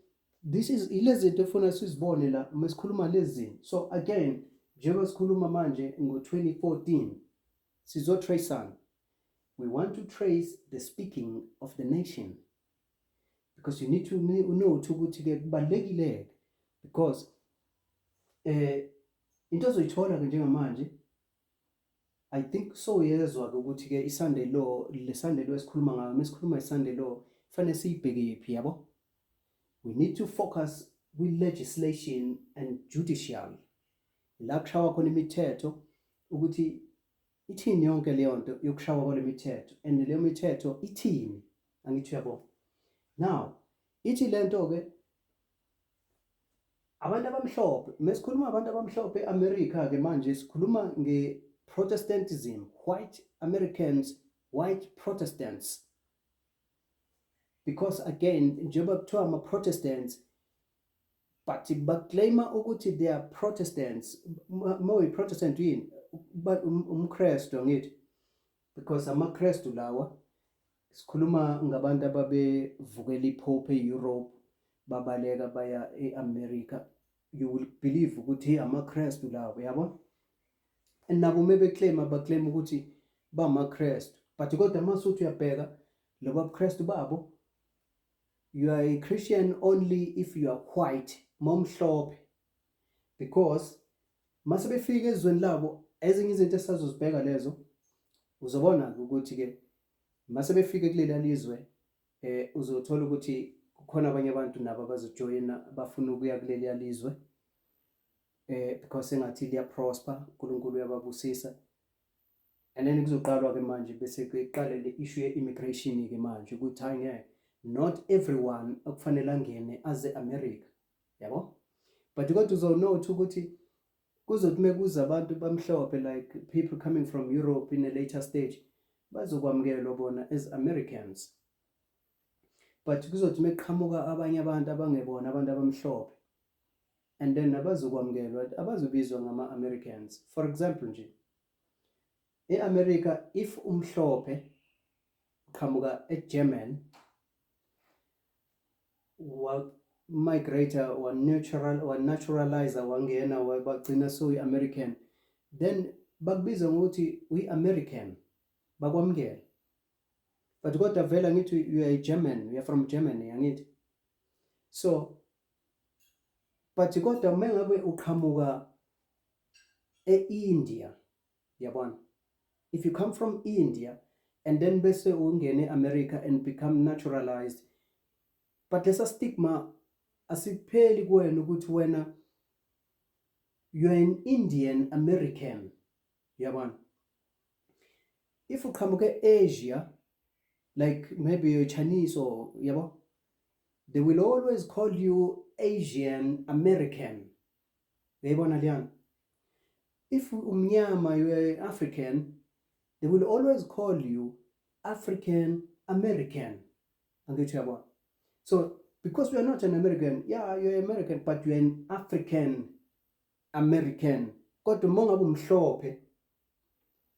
this is ilezinto efuna sizibone la masikhuluma lezi. So again, njengoba sikhuluma manje ngo-2014 sizotraceana. We want to trace the speaking of the nation because you need to know ukuthi-ke kubalulekile because into ozoyithola-ke njengamanje I think so yezwa-ke ukuthi-ke i-Sunday law, le Sunday law esikhuluma ngayo, mesikhuluma i-Sunday law kufanele siyibhekephi yabo. We need to focus with legislation and judicial. La kushawa khona imithetho ukuthi ithini yonke leyo nto yokushawa kwale mithetho and leyo mithetho ithini. Angithi uyabo. Now, ithi lento-ke abantu abamhlophe, mesikhuluma abantu abamhlophe eAmerica-ke manje sikhuluma nge-Protestantism, white Americans, white Protestants. Because again, njengoba kuthiwa ama-Protestants, but baclaima ukuthi they are Protestants. Protestant yini? Umkrestu angithi. Because amaKrestu lawa, sikhuluma ngabantu ababevukela iPope eEurope, babaleka baya eAmerica. You will believe ukuthi amaKrestu lawa, yabo? And nabo mebeclaima baclaim ukuthi ba amaKrestu. But kodwa masuthi uyabheka loba ubuKrestu babo, you are a Christian only if you are white, momhlophe. Because mase befika ezweni labo, ezinye izinto esazozibheka lezo, uzobona ukuthi-ke mase befika kuleli lizwe, uzothola ukuthi kukhona abanye abantu nabo abazojoyina bafuna ukuya kuleli lizwe, because engathi liya prosper, uNkulunkulu uyababusisa. And then kuzoqalwa-ke manje bese kuqale le issue ye-immigration-ke manje ukuthi hayi ngeke not everyone akufanele angene aze America, yabo? But kodwa uzonotha ukuthi kuzothi mekuza abantu bamhlophe like people coming from Europe in a later stage bazokwamukelwa bona as Americans. But kuzothi meqhamuka abanye abantu abangebona abantu abamhlophe and then abazokwamukelwa abazobizwa ngama-Americans. For example nje, eAmerica if umhlophe qhamuka eGerman wa migrator wa naturalizer wangena wabagcina so i-American, then bakubiza ngokuthi uyi-American, bakwamukela. But kodwa vele ngithi you are a German, you are from Germany, angithi. So but kodwa mengabe uqhamuka e-India, yabona, if you come from India and then bese ungene eAmerica and become naturalized, but lesa stigma asipheli kuwena ukuthi wena you are an Indian American, yabona. If uqhamuke Asia, like maybe you're Chinese or yabo, they will always call you Asian American, yabona liyana. If umnyama you are African, they will always call you African American, angithi yabona. So because we are not an American, yeah, you're American, but you're an African American. Kodwa mongabe umhlophe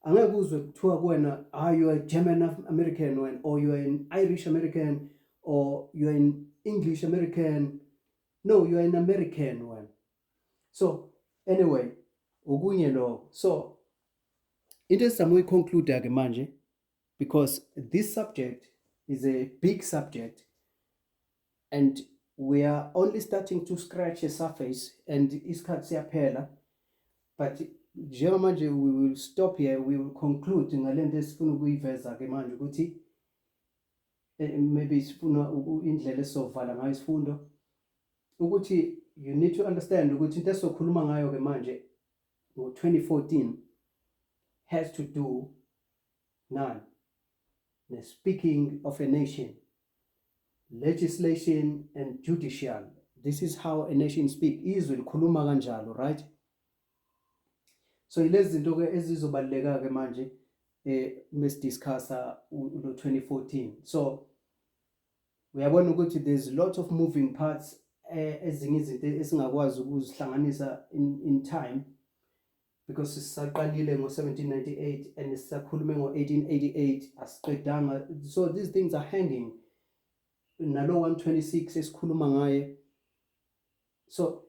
angeke uzwe kuthiwa kuwena you are a German American or you are an Irish American or you are an English American. No, you are an American one. So anyway, okunye lo. So into esizama ukuyiconclude ke manje, because this subject is a big subject and we are only starting to scratch the surface and isikhathi siyaphela, but njengamanje we will stop here, we will conclude ngalento esifuna ukuyiveza ke manje ukuthi maybe sifuna indlela esizovala ngayo isifundo ukuthi you need to understand ukuthi into esizokhuluma ngayo ke manje ngo-2014 has to do the speaking of a nation, legislation and judicial. This is how a nation speak. Izwe likhuluma kanjalo, right? So ilezi zinto ke ezizobaleka ke manje mesidiscussa lo 2014. So uyabona ukuthi there's a lot of moving parts ezinye izinto esingakwazi ukuzihlanganisa in time because sisaqalile ngo-1798 and sisakhulume ngo-1888 asiqedanga. So these things are hanging nalo 126 esikhuluma ngaye. So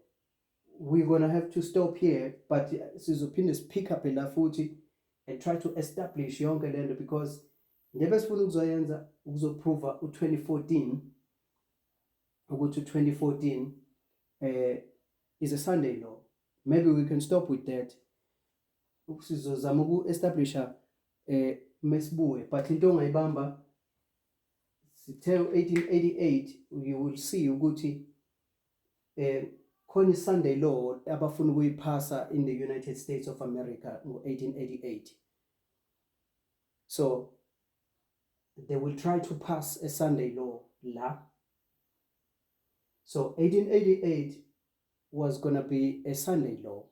we're going to have to stop here, but sizophinde pick up la futhi and try to establish yonke lento because njebe sifuna ukuzoyenza ukuzoprova u2014 ukuthi u2014 is a Sunday law. Maybe we can stop with that. Sizozama uku-establisha mesibuye, but into ongayibamba sithe 1888 you will see ukuthi khona Sunday law abafuna ukuyiphasa in the United States of America ngo-1888. So they will try to pass a Sunday law la. So 1888 was going to be a Sunday law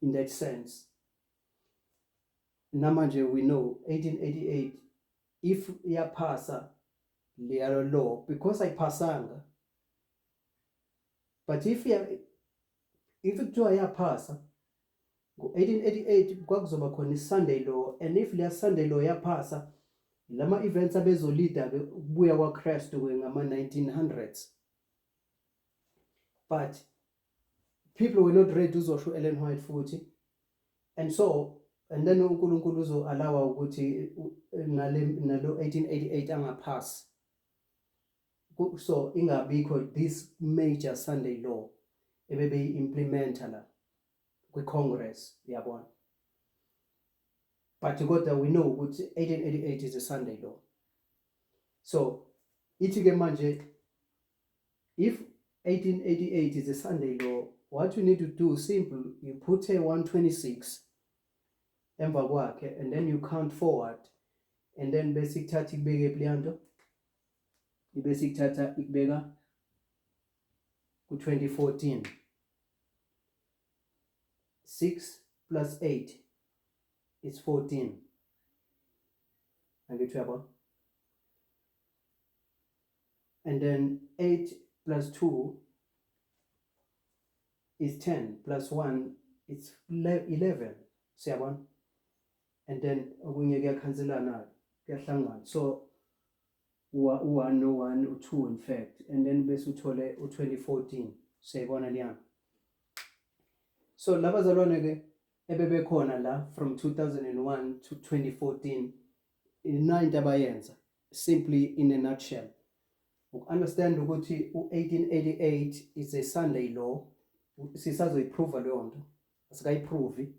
in that sense. Namanje we know 1888 if yapasa leyo law because ayipasanga, but if kuthiwa yaphasa ngo-1888 kwakuzoba khona i-Sunday law, and if leya Sunday law yaphasa lama events abezolida ke ukubuya kwaChrist ke ngama-1900s, but people were not ready uzosho Ellen White futhi, and then uNkulunkulu uzo-allowa ukuthi nalo 1888 angaphasi, so ingabikho this major Sunday law ebebeyi-implementa la kwi-Congress, yabona. But kodwa we know ukuthi 1888 is a Sunday law. So ithi ke manje if 1888 is a Sunday law, what you need to do simple, you put a 126 emva kwakhe and then you count forward, and then bese ikuthatha ikubeke eplanto, ibese ikuthatha ikubeka ku-2014. 6 plus 8 is 14. Angithi uyabona? And then 8 plus 2 is 10, plus 1 is 11. Siyabona? And then okunye kuyakhanselana, kuyahlangana. So u1 no1 u2 in fact, and then bese uthole u2014. Siyabona liyana? So labazalwane ke ebebekhona la from 2001 to 2014 into abayenza simply in a nutshell. Understand ukuthi u1888 is a Sunday law. Sisazoyiprova leyo nto, asikayiprovi.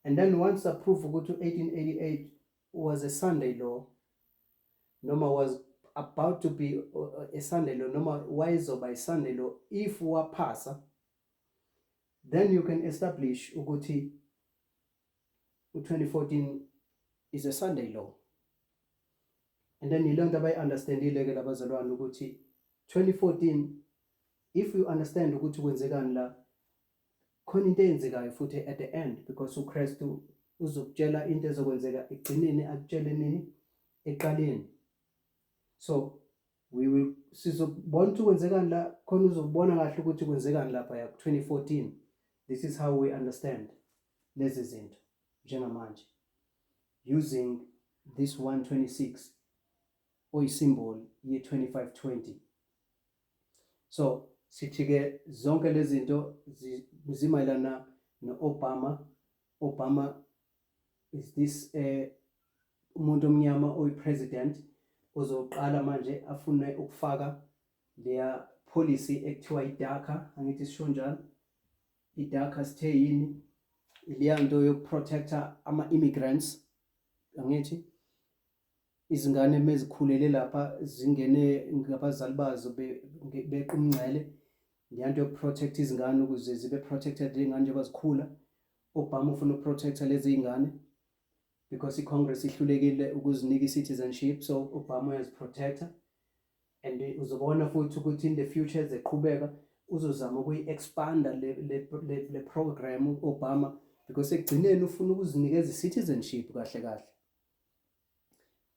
And then once approved ukuthi 1888 was a Sunday law, noma was about to be a Sunday law, noma wayizoba a Sunday law if waphasa, then you can establish ukuthi u2014 is a Sunday law. And then you learn to understandile ke labazalwane ukuthi 2014, if you understand ukuthi kwenzekani la, khona into eyenzekayo futhi at the end, because uKristu uzokutshela into ezokwenzeka egcineni akutshele nini eqaleni. So we will sizobona ukuthi kwenzekani la, khona uzobona kahle ukuthi kwenzekani lapha ya 2014. This is how we understand lezi zinto njengamanje using this 126 oyisymbol ye2520. So sithi ke zonke lezi zinto zimayelana no-Obama. Obama is this umuntu omnyama oyi-president ozoqala manje afune ukufaka leya policy ekuthiwa iDACA. Angithi sisho njalo iDACA sithe yini? Leya nto yokuprotecta ama-immigrants, angithi izingane mezikhulele lapha zingene ngabazali bazo bequmngcele ngiyanto yokuprotect izingane ukuze zibe protected izingane njengoba zikhula. Obama ufuna ukuprotecta lezi izingane because iCongress ihlulekile ukuzinika i-citizenship, so Obama uyaziprotecta. And uzobona futhi ukuthi in the future ezeqhubeka uzozama ukuyi-expanda le program Obama because ekugcineni ufuna ukuzinikeza i-citizenship kahle kahle.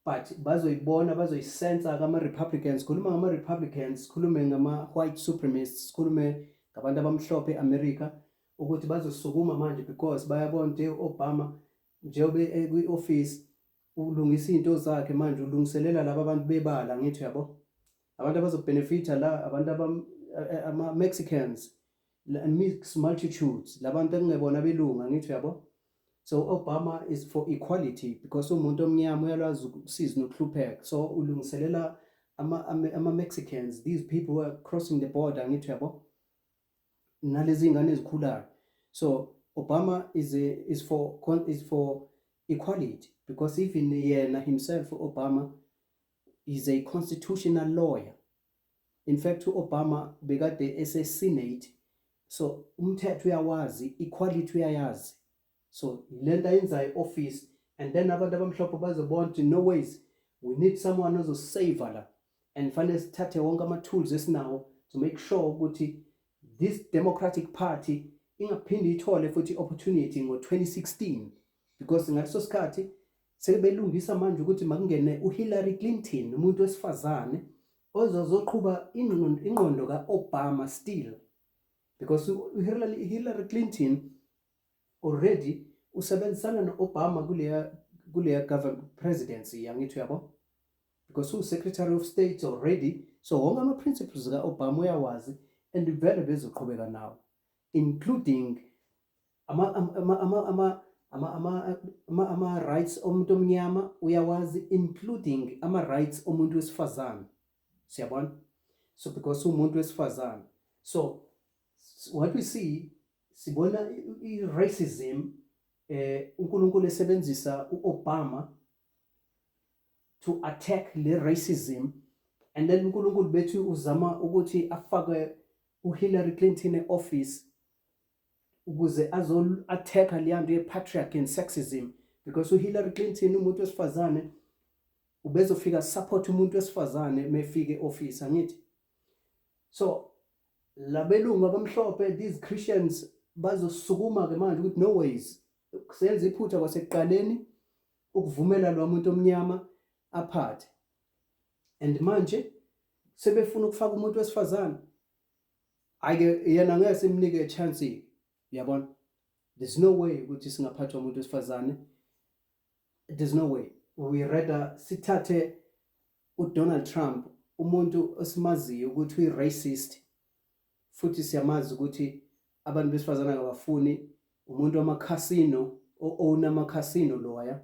But bazoyibona bazoyisensa kama-Republicans, khuluma ngama-Republicans, khulume ngama-white supremacists, khulume ngabantu abamhlophe e-America ukuthi bazosukuma manje because bayabona ukuthi Obama njengoba ekwi-office ulungisa into zakhe manje ulungiselela laba abantu bebala ngithi yabo abantu abazobhenefitha la abantu ama-Mexicans, mixed multitudes, labantu engebona belunga ngithi yabo. So Obama is for equality because umuntu omnyama uyalwazi ukusiza nokuhlupheka, so ulungiselela ama-Mexicans, these people who are crossing the border ngithi yabo nalezi ingane ezikhulayo. So Obama is for equality because even yena himself Obama is a constitutional lawyer. In fact Obama bekade ese-Senate, so umthetho uyawazi, equality uyayazi. So lenta yenza i-office and then abantu abamhlophe bazobona ukuthi no ways we need someone ozosave la and fanele sithathe wonke ama-tools esinawo to make sure ukuthi this Democratic Party ingaphindi ithole futhi opportunity ngo-2016 because ngaleso sikhathi sebelungisa manje ukuthi makungene uHillary Clinton, umuntu wesifazane ozoqhuba ingqondo ka-Obama still because Hillary Clinton already usebenzisana no-Obama kuleya government presidency yangithi yabo because u-Secretary of State already, so wonke ama-principles ka-Obama uyawazi and vele bezoqhubeka nawo, including ama-rights omuntu omnyama uyawazi, including ama-rights omuntu wesifazane, siyabona. So because umuntu wesifazane, so what we see sibona i-racism uNkulunkulu esebenzisa u-Obama to attack le racism, and then uNkulunkulu bethu uzama ukuthi afake uHillary Clinton e-office ukuze azol-attacka leyanto ye-patriarchy and sexism because uHillary Clinton umuntu wesifazane ubezofika support umuntu wesifazane mefike e-office angithi. So labelungu abamhlophe, these Christians bazosukuma ke manje ukuthi no ways kusenza iphutha kwasekuqaleni ukuvumela lo muntu omnyama aphathe, and manje sebefuna ukufaka umuntu wesifazane ake yena ngeke simnike chance, yabona. There's no way ukuthi singaphathwa umuntu wesifazane, there's no way. We rather sithathe uDonald Trump, umuntu osimaziyo ukuthi uyi-racist futhi siyamazi ukuthi abantu besifazane abafuni, umuntu wama-casino o-own ama-casino lawyer,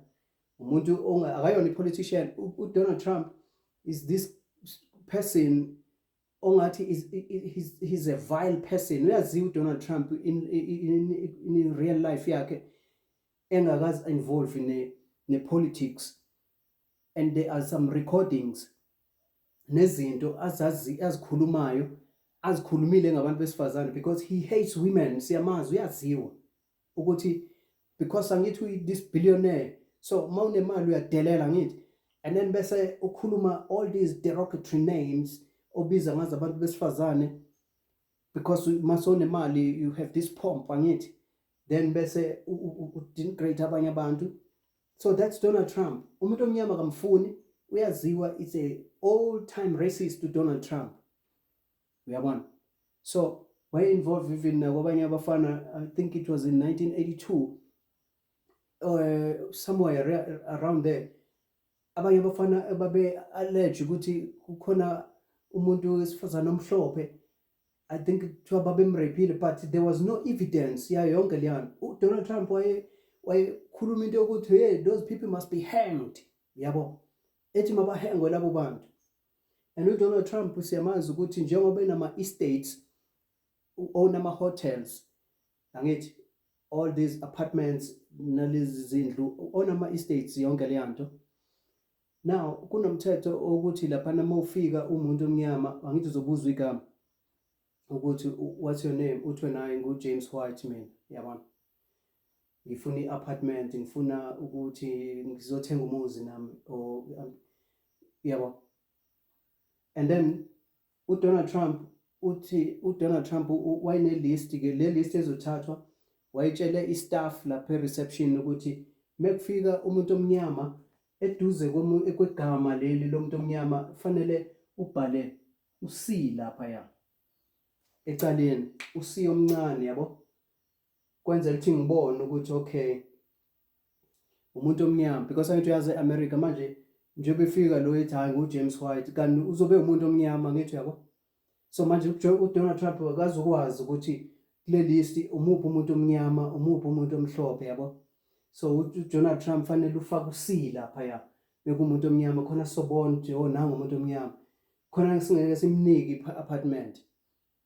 umuntu akayona i-politician. uDonald Trump is this person ongathi he's a vile person. Uyaziwa uDonald Trump in real life yakhe engakazi involve in politics, and there are some recordings nezinto azikhulumayo azikhulumile ngabantu besifazane because he hates women. Siyamazi, uyaziwa ukuthi because angithi this billionaire, so mawunemali uyadelela ngithi, and then bese ukhuluma all these derogatory names obiza ngazo abantu besifazane because masonemali you have this pomp angithi, then bese udenigrate abanye abantu. So that's Donald Trump. Umuntu omnyama kamfuni, uyaziwa, it's a all-time racist to Donald Trump, uyabona. So why involved even kwabanye abafana, I think it was in 1982 somewhere around there, abanye abafana babe allege ukuthi kukhona umuntu wesifazane omhlophe, I think kuthiwa babemrapile, but there was no evidence yayo yonke leyana. Donald Trump wayekhuluma into yokuthi hey, those people must be hanged, yabo, ethi mabahengwe labo bantu. And uDonald Trump siyamazi ukuthi njengoba enama-estates, own ama-hotels angithi, all these apartments nalezi zindlu, own ama-estates yonke leyanto, Now kunomthetho ukuthi laphana mawufika umuntu omnyama angithi uzobuzwa igama ukuthi what's your name, uthi naye nguJames White mina, yabona, ngifuna i-apartment, ngifuna ukuthi ngizothenga umuzi nami, or yabo. And then uDonald Trump uthi wayene-list ke, le list ezothathwa wayitshele i-staff lapha e-reception ukuthi mekufika umuntu omnyama eduze kwegama leli lomuntu omnyama kufanele ubhale uC lapha ecaleni, uC omncane, yabo, kwenza ukuthi ngibone ukuthi okay umuntu omnyama, because angithi uyazi e-America manje njengoba efika lo ethi hayi nguJames White kanti uzobe umuntu omnyama, ngithi yabo. So manje uDonald Trump akazukwazi ukuthi kule list umuphi umuntu omnyama, umuphi umuntu omhlophe, yabo. So uDonald Trump fanele ufake uC lapha bekumuntu omnyama khona sobona nje nangu umuntu omnyama, khona singeke simnike i-apartment,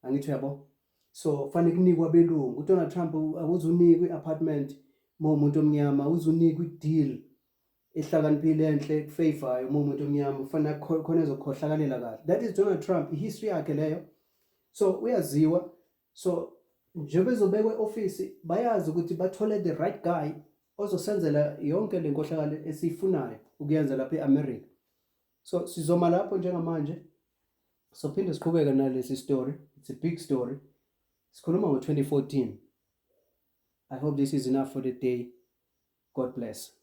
angithi yabo. So fanele kunikwe abelungu. uDonald Trump akuzunikwe i-apartment umuntu omnyama, uzunikwe i-deal ehlakaniphile enhle kufavorayo umuntu omnyama, kufanele khona ezokhohlakalela kahle. That is Donald Trump, history yakhe leyo. So uyaziwa. So njengoba ezobekwe e-office bayazi ukuthi bathole the right guy ozosenzela yonke le nkohlakalo esiyifunayo ukuyenza lapha e-America. So sizoma lapho njengamanje, so phinde siqhubeke nalesi story. It's a big story. Sikhuluma ngo-2014. I hope this is enough for the day. God bless.